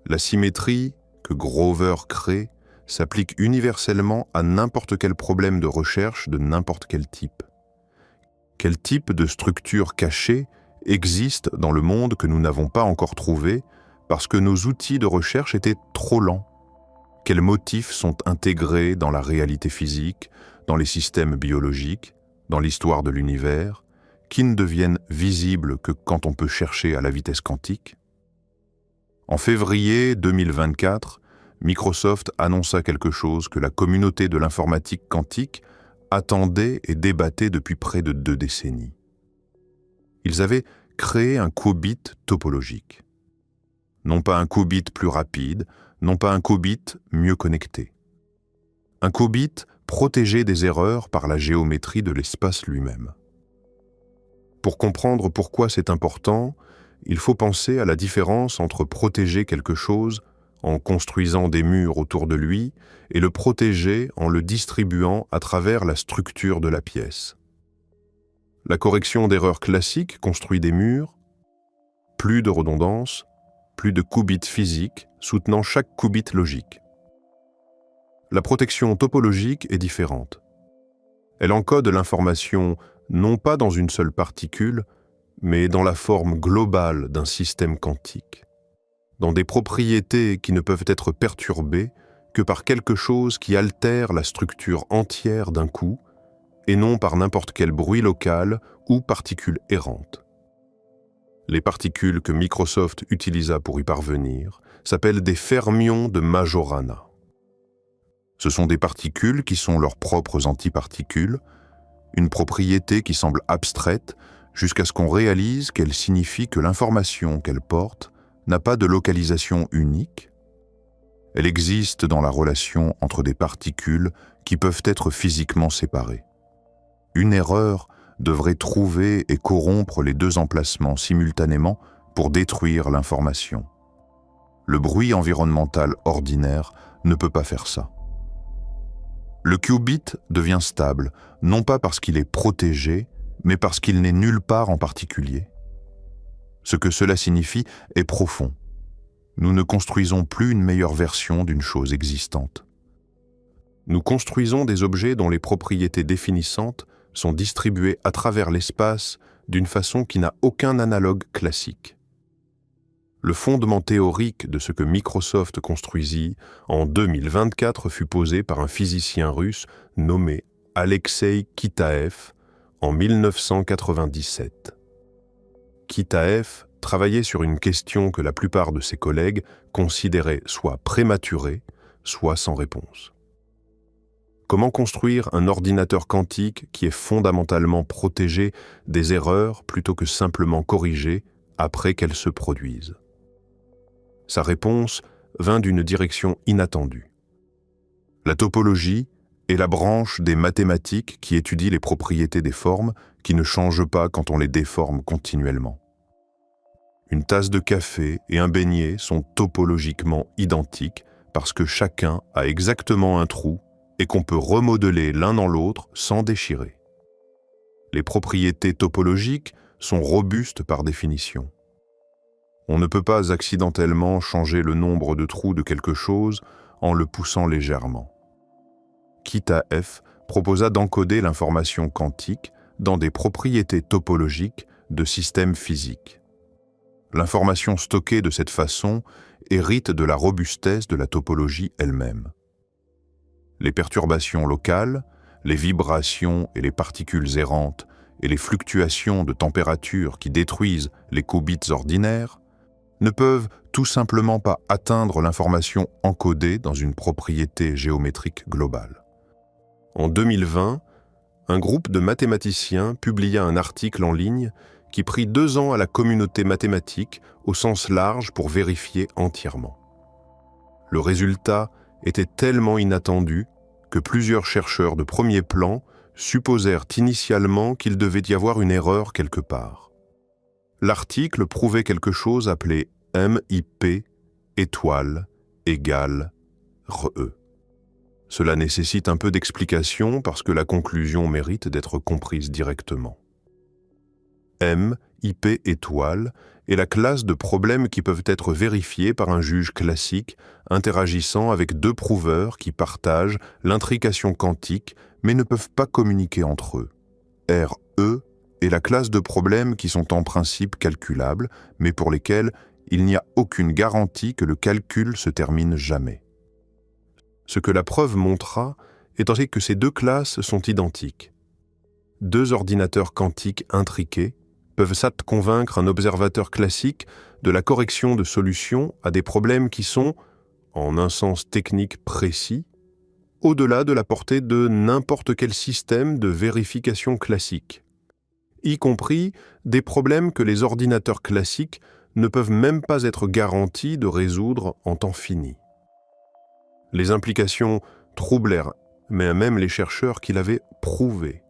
La symétrie que Grover crée s'applique universellement à n'importe quel problème de recherche de n'importe quel type. Quel type de structure cachée existe dans le monde que nous n'avons pas encore trouvé parce que nos outils de recherche étaient trop lents? Quels motifs sont intégrés dans la réalité physique, dans les systèmes biologiques, dans l'histoire de l'univers, qui ne deviennent visibles que quand on peut chercher à la vitesse quantique? En février 2024, Microsoft annonça quelque chose que la communauté de l'informatique quantique attendait et débattait depuis près de 2 décennies. Ils avaient créé un qubit topologique. Non pas un qubit plus rapide, non pas un qubit mieux connecté. Un qubit protégé des erreurs par la géométrie de l'espace lui-même. Pour comprendre pourquoi c'est important, il faut penser à la différence entre protéger quelque chose en construisant des murs autour de lui et le protéger en le distribuant à travers la structure de la pièce. La correction d'erreurs classique construit des murs, plus de redondance, plus de qubits physiques soutenant chaque qubit logique. La protection topologique est différente. Elle encode l'information non pas dans une seule particule, mais dans la forme globale d'un système quantique, dans des propriétés qui ne peuvent être perturbées que par quelque chose qui altère la structure entière d'un coup, et non par n'importe quel bruit local ou particule errante. Les particules que Microsoft utilisa pour y parvenir s'appellent des fermions de Majorana. Ce sont des particules qui sont leurs propres antiparticules, une propriété qui semble abstraite jusqu'à ce qu'on réalise qu'elle signifie que l'information qu'elle porte n'a pas de localisation unique. Elle existe dans la relation entre des particules qui peuvent être physiquement séparées. Une erreur devrait trouver et corrompre les 2 emplacements simultanément pour détruire l'information. Le bruit environnemental ordinaire ne peut pas faire ça. Le qubit devient stable, non pas parce qu'il est protégé, mais parce qu'il n'est nulle part en particulier. Ce que cela signifie est profond. Nous ne construisons plus une meilleure version d'une chose existante. Nous construisons des objets dont les propriétés définissantes sont distribuées à travers l'espace d'une façon qui n'a aucun analogue classique. Le fondement théorique de ce que Microsoft construisit en 2024 fut posé par un physicien russe nommé Alexei Kitaev en 1997. Kitaev travaillait sur une question que la plupart de ses collègues considéraient soit prématurée, soit sans réponse. Comment construire un ordinateur quantique qui est fondamentalement protégé des erreurs plutôt que simplement corrigé après qu'elles se produisent? Sa réponse vint d'une direction inattendue. La topologie est la branche des mathématiques qui étudie les propriétés des formes qui ne changent pas quand on les déforme continuellement. Une tasse de café et un beignet sont topologiquement identiques parce que chacun a exactement un trou et qu'on peut remodeler l'un dans l'autre sans déchirer. Les propriétés topologiques sont robustes par définition. On ne peut pas accidentellement changer le nombre de trous de quelque chose en le poussant légèrement. Kita-F proposa d'encoder l'information quantique dans des propriétés topologiques de systèmes physiques. L'information stockée de cette façon hérite de la robustesse de la topologie elle-même. Les perturbations locales, les vibrations et les particules errantes et les fluctuations de température qui détruisent les qubits ordinaires ne peuvent tout simplement pas atteindre l'information encodée dans une propriété géométrique globale. En 2020, un groupe de mathématiciens publia un article en ligne qui prit 2 ans à la communauté mathématique au sens large pour vérifier entièrement. Le résultat était tellement inattendu que plusieurs chercheurs de premier plan supposèrent initialement qu'il devait y avoir une erreur quelque part. L'article prouvait quelque chose appelé MIP étoile égale RE. Cela nécessite un peu d'explication parce que la conclusion mérite d'être comprise directement. MIP étoile est la classe de problèmes qui peuvent être vérifiés par un juge classique interagissant avec 2 prouveurs qui partagent l'intrication quantique mais ne peuvent pas communiquer entre eux. RE est la classe de problèmes qui sont en principe calculables mais pour lesquels il n'y a aucune garantie que le calcul se termine jamais. Ce que la preuve montra étant que ces 2 classes sont identiques. 2 ordinateurs quantiques intriqués peuvent convaincre un observateur classique de la correction de solutions à des problèmes qui sont, en un sens technique précis, au-delà de la portée de n'importe quel système de vérification classique, y compris des problèmes que les ordinateurs classiques ne peuvent même pas être garantis de résoudre en temps fini. Les implications troublèrent même les chercheurs qui l'avaient prouvé.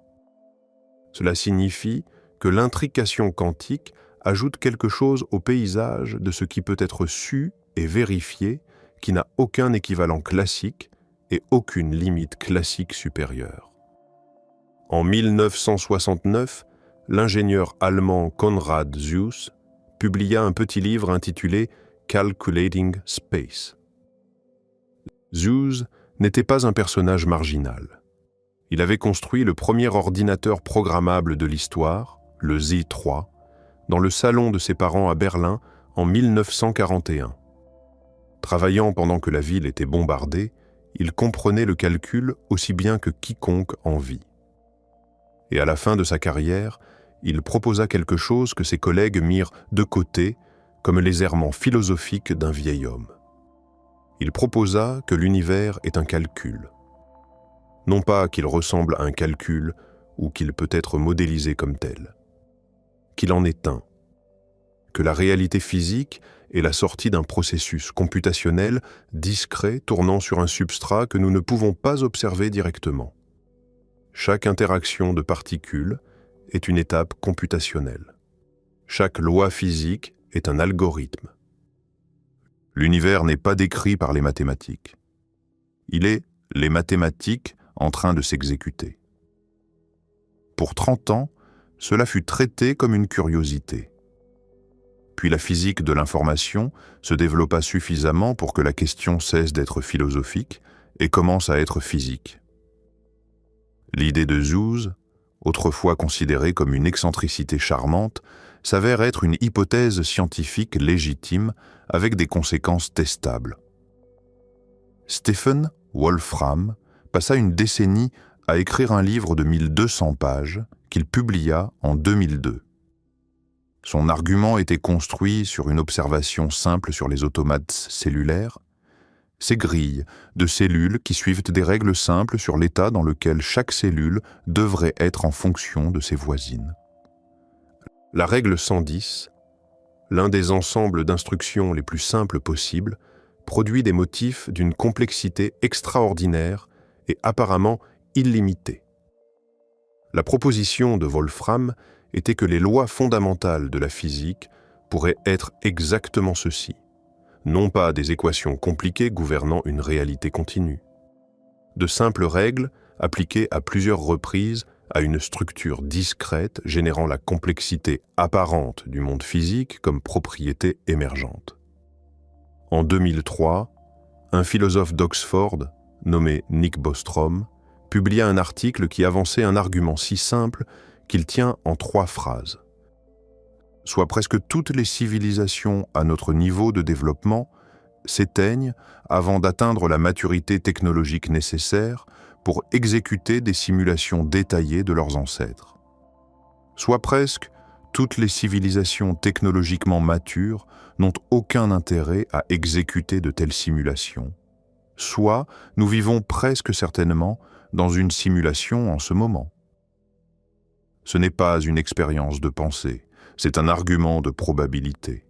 Cela signifie que l'intrication quantique ajoute quelque chose au paysage de ce qui peut être su et vérifié, qui n'a aucun équivalent classique et aucune limite classique supérieure. En 1969, l'ingénieur allemand Konrad Zuse publia un petit livre intitulé « Calculating Space ». Zuse n'était pas un personnage marginal. Il avait construit le premier ordinateur programmable de l'histoire, le Z3, dans le salon de ses parents à Berlin en 1941. Travaillant pendant que la ville était bombardée, il comprenait le calcul aussi bien que quiconque en vie. Et à la fin de sa carrière, il proposa quelque chose que ses collègues mirent de côté comme les errements philosophiques d'un vieil homme. Il proposa que l'univers est un calcul. Non pas qu'il ressemble à un calcul ou qu'il peut être modélisé comme tel. Qu'il en est un. Que la réalité physique est la sortie d'un processus computationnel discret tournant sur un substrat que nous ne pouvons pas observer directement. Chaque interaction de particules est une étape computationnelle. Chaque loi physique est un algorithme. L'univers n'est pas décrit par les mathématiques. Il est les mathématiques en train de s'exécuter. Pour 30 ans, cela fut traité comme une curiosité. Puis la physique de l'information se développa suffisamment pour que la question cesse d'être philosophique et commence à être physique. L'idée de Zuse, autrefois considérée comme une excentricité charmante, s'avère être une hypothèse scientifique légitime avec des conséquences testables. Stephen Wolfram passa une décennie à écrire un livre de 1200 pages qu'il publia en 2002. Son argument était construit sur une observation simple sur les automates cellulaires, ces grilles de cellules qui suivent des règles simples sur l'état dans lequel chaque cellule devrait être en fonction de ses voisines. La règle 110, l'un des ensembles d'instructions les plus simples possibles, produit des motifs d'une complexité extraordinaire et apparemment illimitée. La proposition de Wolfram était que les lois fondamentales de la physique pourraient être exactement ceci, non pas des équations compliquées gouvernant une réalité continue. De simples règles appliquées à plusieurs reprises à une structure discrète générant la complexité apparente du monde physique comme propriété émergente. En 2003, un philosophe d'Oxford, nommé Nick Bostrom, publia un article qui avançait un argument si simple qu'il tient en 3 phrases. Soit presque toutes les civilisations à notre niveau de développement s'éteignent avant d'atteindre la maturité technologique nécessaire pour exécuter des simulations détaillées de leurs ancêtres. Soit presque toutes les civilisations technologiquement matures n'ont aucun intérêt à exécuter de telles simulations. Soit nous vivons presque certainement dans une simulation en ce moment. Ce n'est pas une expérience de pensée, c'est un argument de probabilité.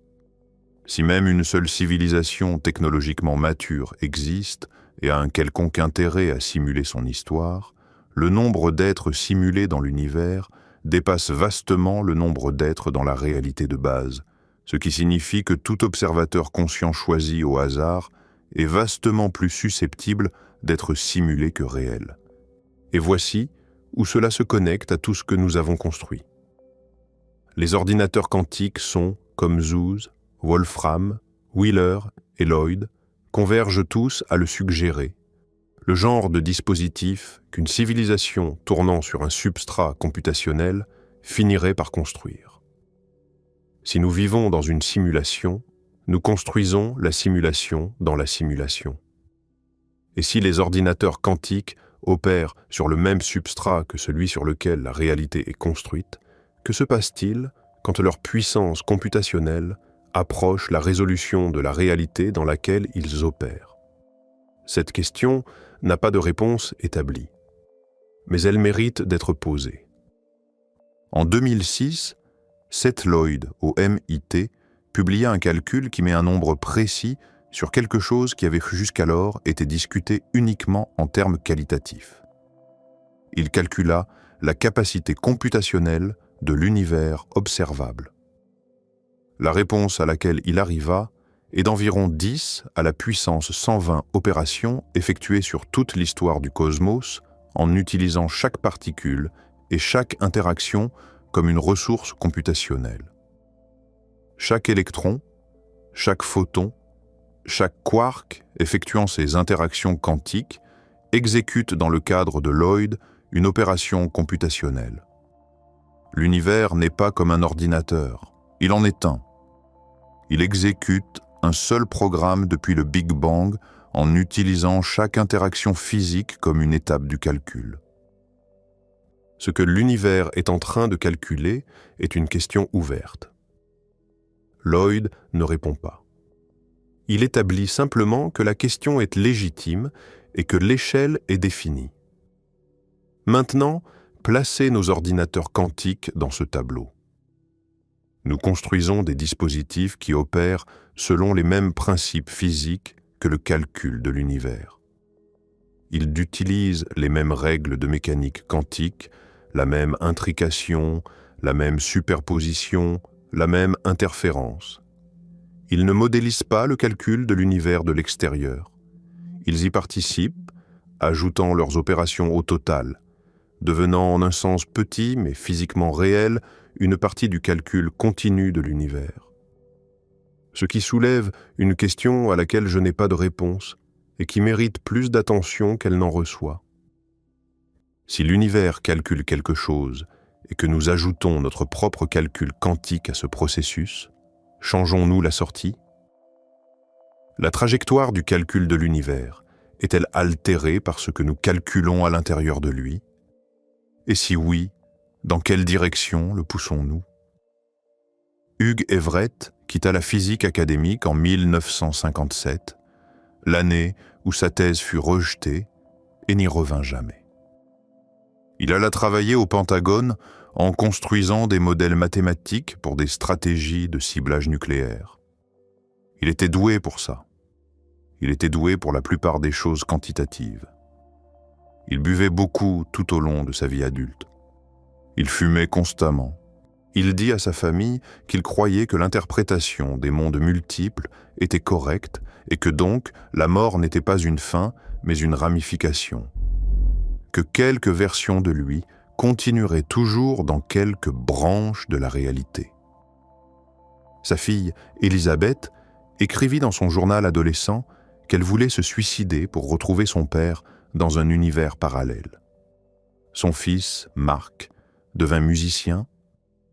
Si même une seule civilisation technologiquement mature existe et a un quelconque intérêt à simuler son histoire, le nombre d'êtres simulés dans l'univers dépasse vastement le nombre d'êtres dans la réalité de base, ce qui signifie que tout observateur conscient choisi au hasard est vastement plus susceptible d'être simulé que réel. Et voici où cela se connecte à tout ce que nous avons construit. Les ordinateurs quantiques sont, comme Zuse, Wolfram, Wheeler et Lloyd, convergent tous à le suggérer, le genre de dispositif qu'une civilisation tournant sur un substrat computationnel finirait par construire. Si nous vivons dans une simulation, nous construisons la simulation dans la simulation. Et si les ordinateurs quantiques opèrent sur le même substrat que celui sur lequel la réalité est construite, que se passe-t-il quand leur puissance computationnelle approche la résolution de la réalité dans laquelle ils opèrent? Cette question n'a pas de réponse établie, mais elle mérite d'être posée. En 2006, Seth Lloyd, au MIT, publia un calcul qui met un nombre précis sur quelque chose qui avait jusqu'alors été discuté uniquement en termes qualitatifs. Il calcula la capacité computationnelle de l'univers observable. La réponse à laquelle il arriva est d'environ 10 à la puissance 120 opérations effectuées sur toute l'histoire du cosmos en utilisant chaque particule et chaque interaction comme une ressource computationnelle. Chaque électron, chaque photon, chaque quark effectuant ces interactions quantiques exécute dans le cadre de Lloyd une opération computationnelle. L'univers n'est pas comme un ordinateur, il en est un. Il exécute un seul programme depuis le Big Bang en utilisant chaque interaction physique comme une étape du calcul. Ce que l'univers est en train de calculer est une question ouverte. Lloyd ne répond pas. Il établit simplement que la question est légitime et que l'échelle est définie. Maintenant, placez nos ordinateurs quantiques dans ce tableau. Nous construisons des dispositifs qui opèrent selon les mêmes principes physiques que le calcul de l'univers. Ils utilisent les mêmes règles de mécanique quantique, la même intrication, la même superposition, la même interférence. Ils ne modélisent pas le calcul de l'univers de l'extérieur. Ils y participent, ajoutant leurs opérations au total, devenant en un sens petit mais physiquement réel une partie du calcul continu de l'univers. Ce qui soulève une question à laquelle je n'ai pas de réponse et qui mérite plus d'attention qu'elle n'en reçoit. Si l'univers calcule quelque chose et que nous ajoutons notre propre calcul quantique à ce processus, changeons-nous la sortie? La trajectoire du calcul de l'univers est-elle altérée par ce que nous calculons à l'intérieur de lui? Et si oui, dans quelle direction le poussons-nous? Hugh Everett quitta la physique académique en 1957, l'année où sa thèse fut rejetée, et n'y revint jamais. Il alla travailler au Pentagone en construisant des modèles mathématiques pour des stratégies de ciblage nucléaire. Il était doué pour ça. Il était doué pour la plupart des choses quantitatives. Il buvait beaucoup tout au long de sa vie adulte. Il fumait constamment. Il dit à sa famille qu'il croyait que l'interprétation des mondes multiples était correcte et que donc la mort n'était pas une fin, mais une ramification. Que quelques versions de lui continueraient toujours dans quelques branches de la réalité. Sa fille, Elisabeth, écrivit dans son journal adolescent qu'elle voulait se suicider pour retrouver son père dans un univers parallèle. Son fils, Mark, devint musicien,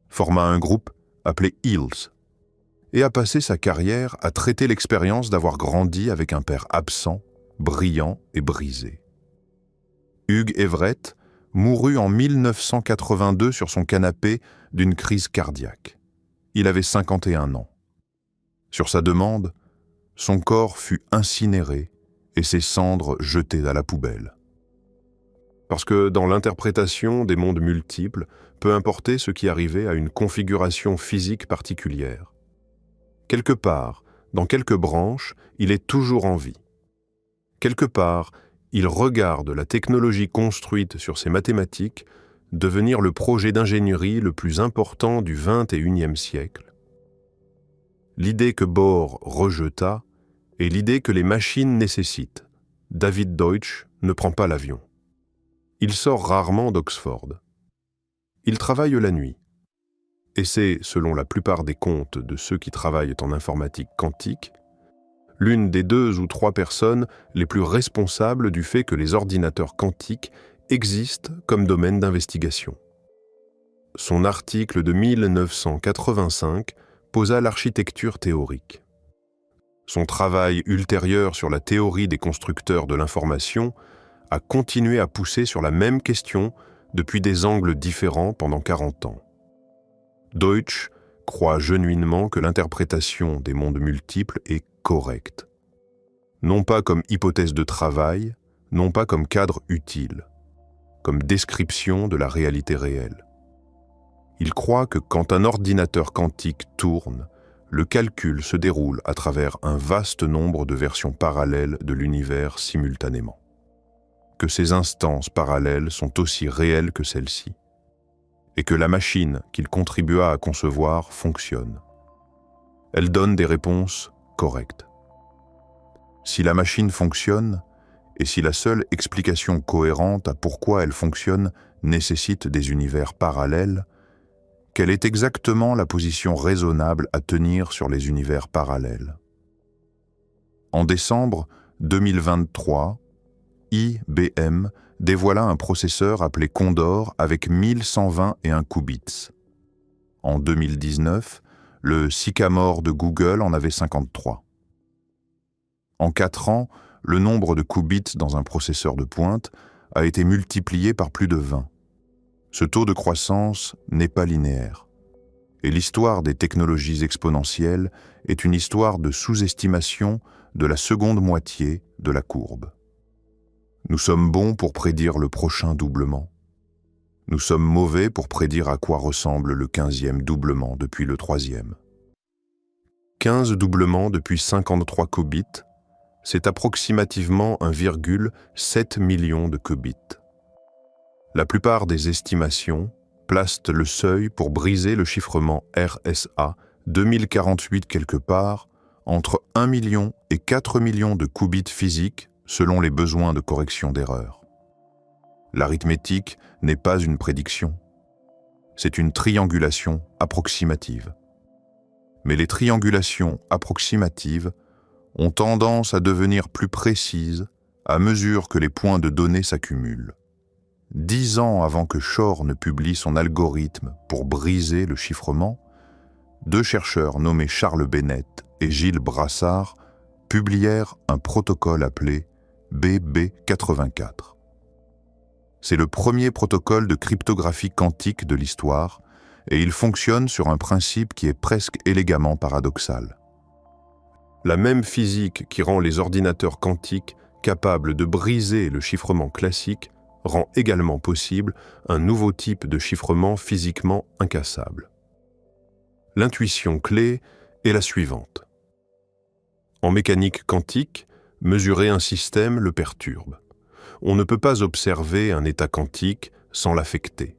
forma un groupe appelé Eels et a passé sa carrière à traiter l'expérience d'avoir grandi avec un père absent, brillant et brisé. Hugh Everett mourut en 1982 sur son canapé d'une crise cardiaque. Il avait 51 ans. Sur sa demande, son corps fut incinéré et ses cendres jetées à la poubelle. Parce que dans l'interprétation des mondes multiples, peu importait ce qui arrivait à une configuration physique particulière. Quelque part, dans quelque branche, il est toujours en vie. Quelque part, il regarde la technologie construite sur ses mathématiques devenir le projet d'ingénierie le plus important du XXIe siècle. L'idée que Bohr rejeta est l'idée que les machines nécessitent. David Deutsch ne prend pas l'avion. Il sort rarement d'Oxford. Il travaille la nuit. Et c'est, selon la plupart des comptes de ceux qui travaillent en informatique quantique, l'une des 2 ou 3 personnes les plus responsables du fait que les ordinateurs quantiques existent comme domaine d'investigation. Son article de 1985 posa l'architecture théorique. Son travail ultérieur sur la théorie des constructeurs de l'information a continué à pousser sur la même question depuis des angles différents pendant 40 ans. Deutsch croit genuinement que l'interprétation des mondes multiples est correcte. Non pas comme hypothèse de travail, non pas comme cadre utile, comme description de la réalité réelle. Il croit que quand un ordinateur quantique tourne, le calcul se déroule à travers un vaste nombre de versions parallèles de l'univers simultanément. Que ces instances parallèles sont aussi réelles que celles-ci, et que la machine qu'il contribua à concevoir fonctionne. Elle donne des réponses correctes. Si la machine fonctionne, et si la seule explication cohérente à pourquoi elle fonctionne nécessite des univers parallèles, quelle est exactement la position raisonnable à tenir sur les univers parallèles? En décembre 2023, IBM dévoila un processeur appelé Condor avec 1121 qubits. En 2019, le Sycamore de Google en avait 53. En 4 ans, le nombre de qubits dans un processeur de pointe a été multiplié par plus de 20. Ce taux de croissance n'est pas linéaire. Et l'histoire des technologies exponentielles est une histoire de sous-estimation de la seconde moitié de la courbe. Nous sommes bons pour prédire le prochain doublement. Nous sommes mauvais pour prédire à quoi ressemble le 15e doublement depuis le 3e. 15 doublements depuis 53 qubits, c'est approximativement 1,7 million de qubits. La plupart des estimations placent le seuil pour briser le chiffrement RSA 2048 quelque part entre 1 million et 4 millions de qubits physiques selon les besoins de correction d'erreurs. L'arithmétique n'est pas une prédiction. C'est une triangulation approximative. Mais les triangulations approximatives ont tendance à devenir plus précises à mesure que les points de données s'accumulent. 10 ans avant que Shor ne publie son algorithme pour briser le chiffrement, 2 chercheurs nommés Charles Bennett et Gilles Brassard publièrent un protocole appelé BB84. C'est le premier protocole de cryptographie quantique de l'histoire et il fonctionne sur un principe qui est presque élégamment paradoxal. La même physique qui rend les ordinateurs quantiques capables de briser le chiffrement classique rend également possible un nouveau type de chiffrement physiquement incassable. L'intuition clé est la suivante. En mécanique quantique, mesurer un système le perturbe. On ne peut pas observer un état quantique sans l'affecter.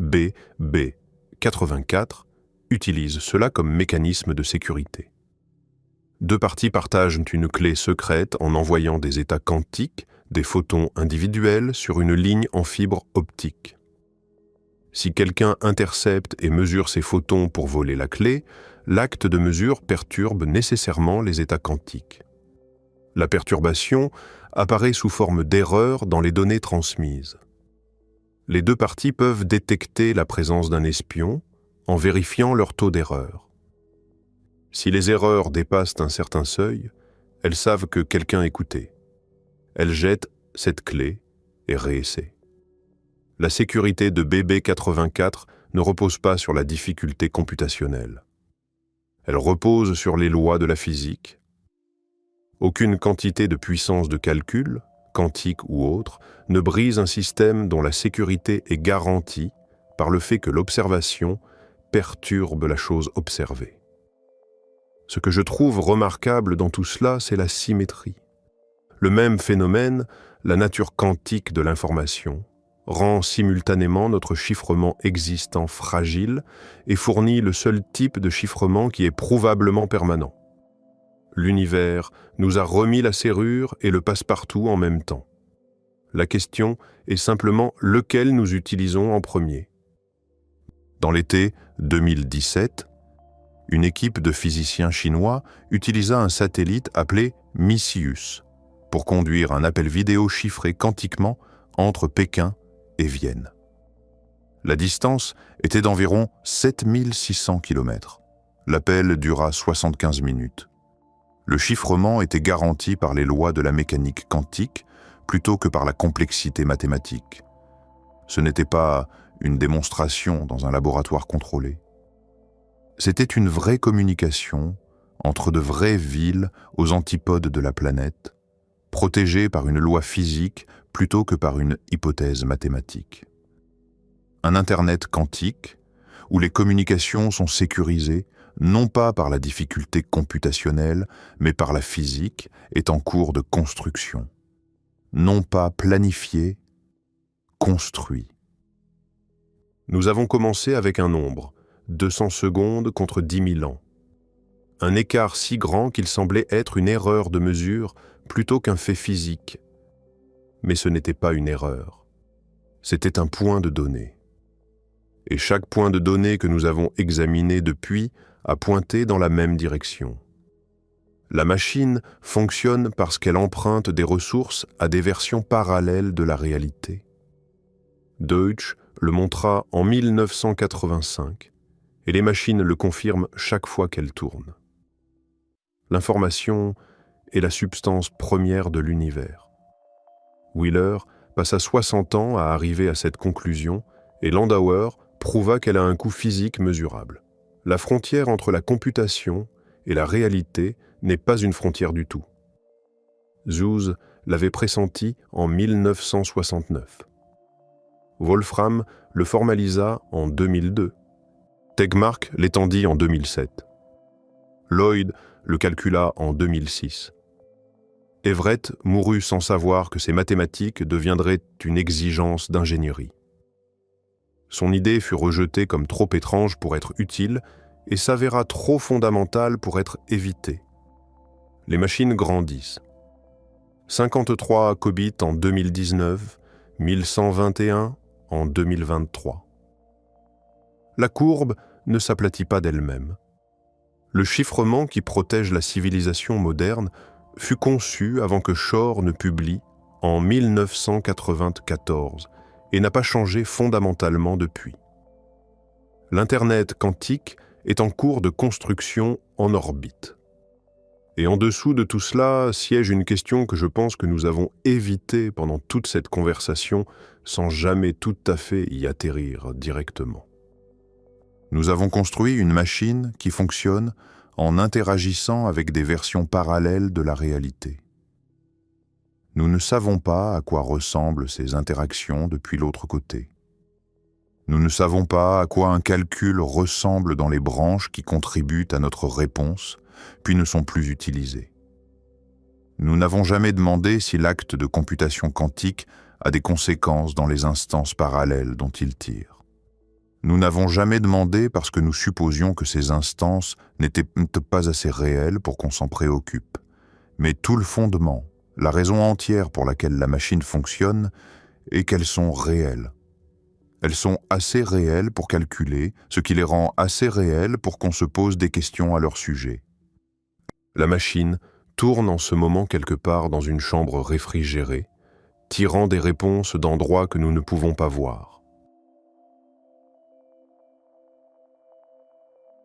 BB84 utilise cela comme mécanisme de sécurité. 2 parties partagent une clé secrète en envoyant des états quantiques, des photons individuels sur une ligne en fibre optique. Si quelqu'un intercepte et mesure ces photons pour voler la clé, l'acte de mesure perturbe nécessairement les états quantiques. La perturbation apparaît sous forme d'erreur dans les données transmises. Les deux parties peuvent détecter la présence d'un espion en vérifiant leur taux d'erreur. Si les erreurs dépassent un certain seuil, elles savent que quelqu'un écoutait. Elles jettent cette clé et réessaient. La sécurité de BB84 ne repose pas sur la difficulté computationnelle. Elle repose sur les lois de la physique. Aucune quantité de puissance de calcul, quantique ou autre, ne brise un système dont la sécurité est garantie par le fait que l'observation perturbe la chose observée. Ce que je trouve remarquable dans tout cela, c'est la symétrie. Le même phénomène, la nature quantique de l'information, rend simultanément notre chiffrement existant fragile et fournit le seul type de chiffrement qui est prouvablement permanent. L'univers nous a remis la serrure et le passe-partout en même temps. La question est simplement lequel nous utilisons en premier. Dans l'été 2017, une équipe de physiciens chinois utilisa un satellite appelé Micius pour conduire un appel vidéo chiffré quantiquement entre Pékin et Vienne. La distance était d'environ 7600 km. L'appel dura 75 minutes. Le chiffrement était garanti par les lois de la mécanique quantique plutôt que par la complexité mathématique. Ce n'était pas une démonstration dans un laboratoire contrôlé. C'était une vraie communication entre de vraies villes aux antipodes de la planète, protégées par une loi physique plutôt que par une hypothèse mathématique. Un Internet quantique, où les communications sont sécurisées, non pas par la difficulté computationnelle, mais par la physique, est en cours de construction. Non pas planifié, construit. Nous avons commencé avec un nombre, 200 secondes contre 10 000 ans. Un écart si grand qu'il semblait être une erreur de mesure plutôt qu'un fait physique. Mais ce n'était pas une erreur. C'était un point de données. Et chaque point de données que nous avons examiné depuis a pointé dans la même direction. La machine fonctionne parce qu'elle emprunte des ressources à des versions parallèles de la réalité. Deutsch le montra en 1985, et les machines le confirment chaque fois qu'elles tournent. L'information est la substance première de l'univers. Wheeler passa 60 ans à arriver à cette conclusion, et Landauer prouva qu'elle a un coût physique mesurable. La frontière entre la computation et la réalité n'est pas une frontière du tout. Zuse l'avait pressenti en 1969. Wolfram le formalisa en 2002. Tegmark l'étendit en 2007. Lloyd le calcula en 2006. Everett mourut sans savoir que ces mathématiques deviendraient une exigence d'ingénierie. Son idée fut rejetée comme trop étrange pour être utile et s'avéra trop fondamentale pour être évitée. Les machines grandissent. 53 qubits en 2019, 1121 en 2023. La courbe ne s'aplatit pas d'elle-même. Le chiffrement qui protège la civilisation moderne fut conçu avant que Shor ne publie en 1994 et n'a pas changé fondamentalement depuis. L'Internet quantique est en cours de construction en orbite. Et en dessous de tout cela siège une question que je pense que nous avons évitée pendant toute cette conversation sans jamais tout à fait y atterrir directement. Nous avons construit une machine qui fonctionne en interagissant avec des versions parallèles de la réalité. Nous ne savons pas à quoi ressemblent ces interactions depuis l'autre côté. Nous ne savons pas à quoi un calcul ressemble dans les branches qui contribuent à notre réponse, puis ne sont plus utilisées. Nous n'avons jamais demandé si l'acte de computation quantique a des conséquences dans les instances parallèles dont il tire. Nous n'avons jamais demandé parce que nous supposions que ces instances n'étaient pas assez réelles pour qu'on s'en préoccupe. Mais tout le fondement, la raison entière pour laquelle la machine fonctionne, est qu'elles sont réelles. Elles sont assez réelles pour calculer, ce qui les rend assez réelles pour qu'on se pose des questions à leur sujet. La machine tourne en ce moment quelque part dans une chambre réfrigérée, tirant des réponses d'endroits que nous ne pouvons pas voir.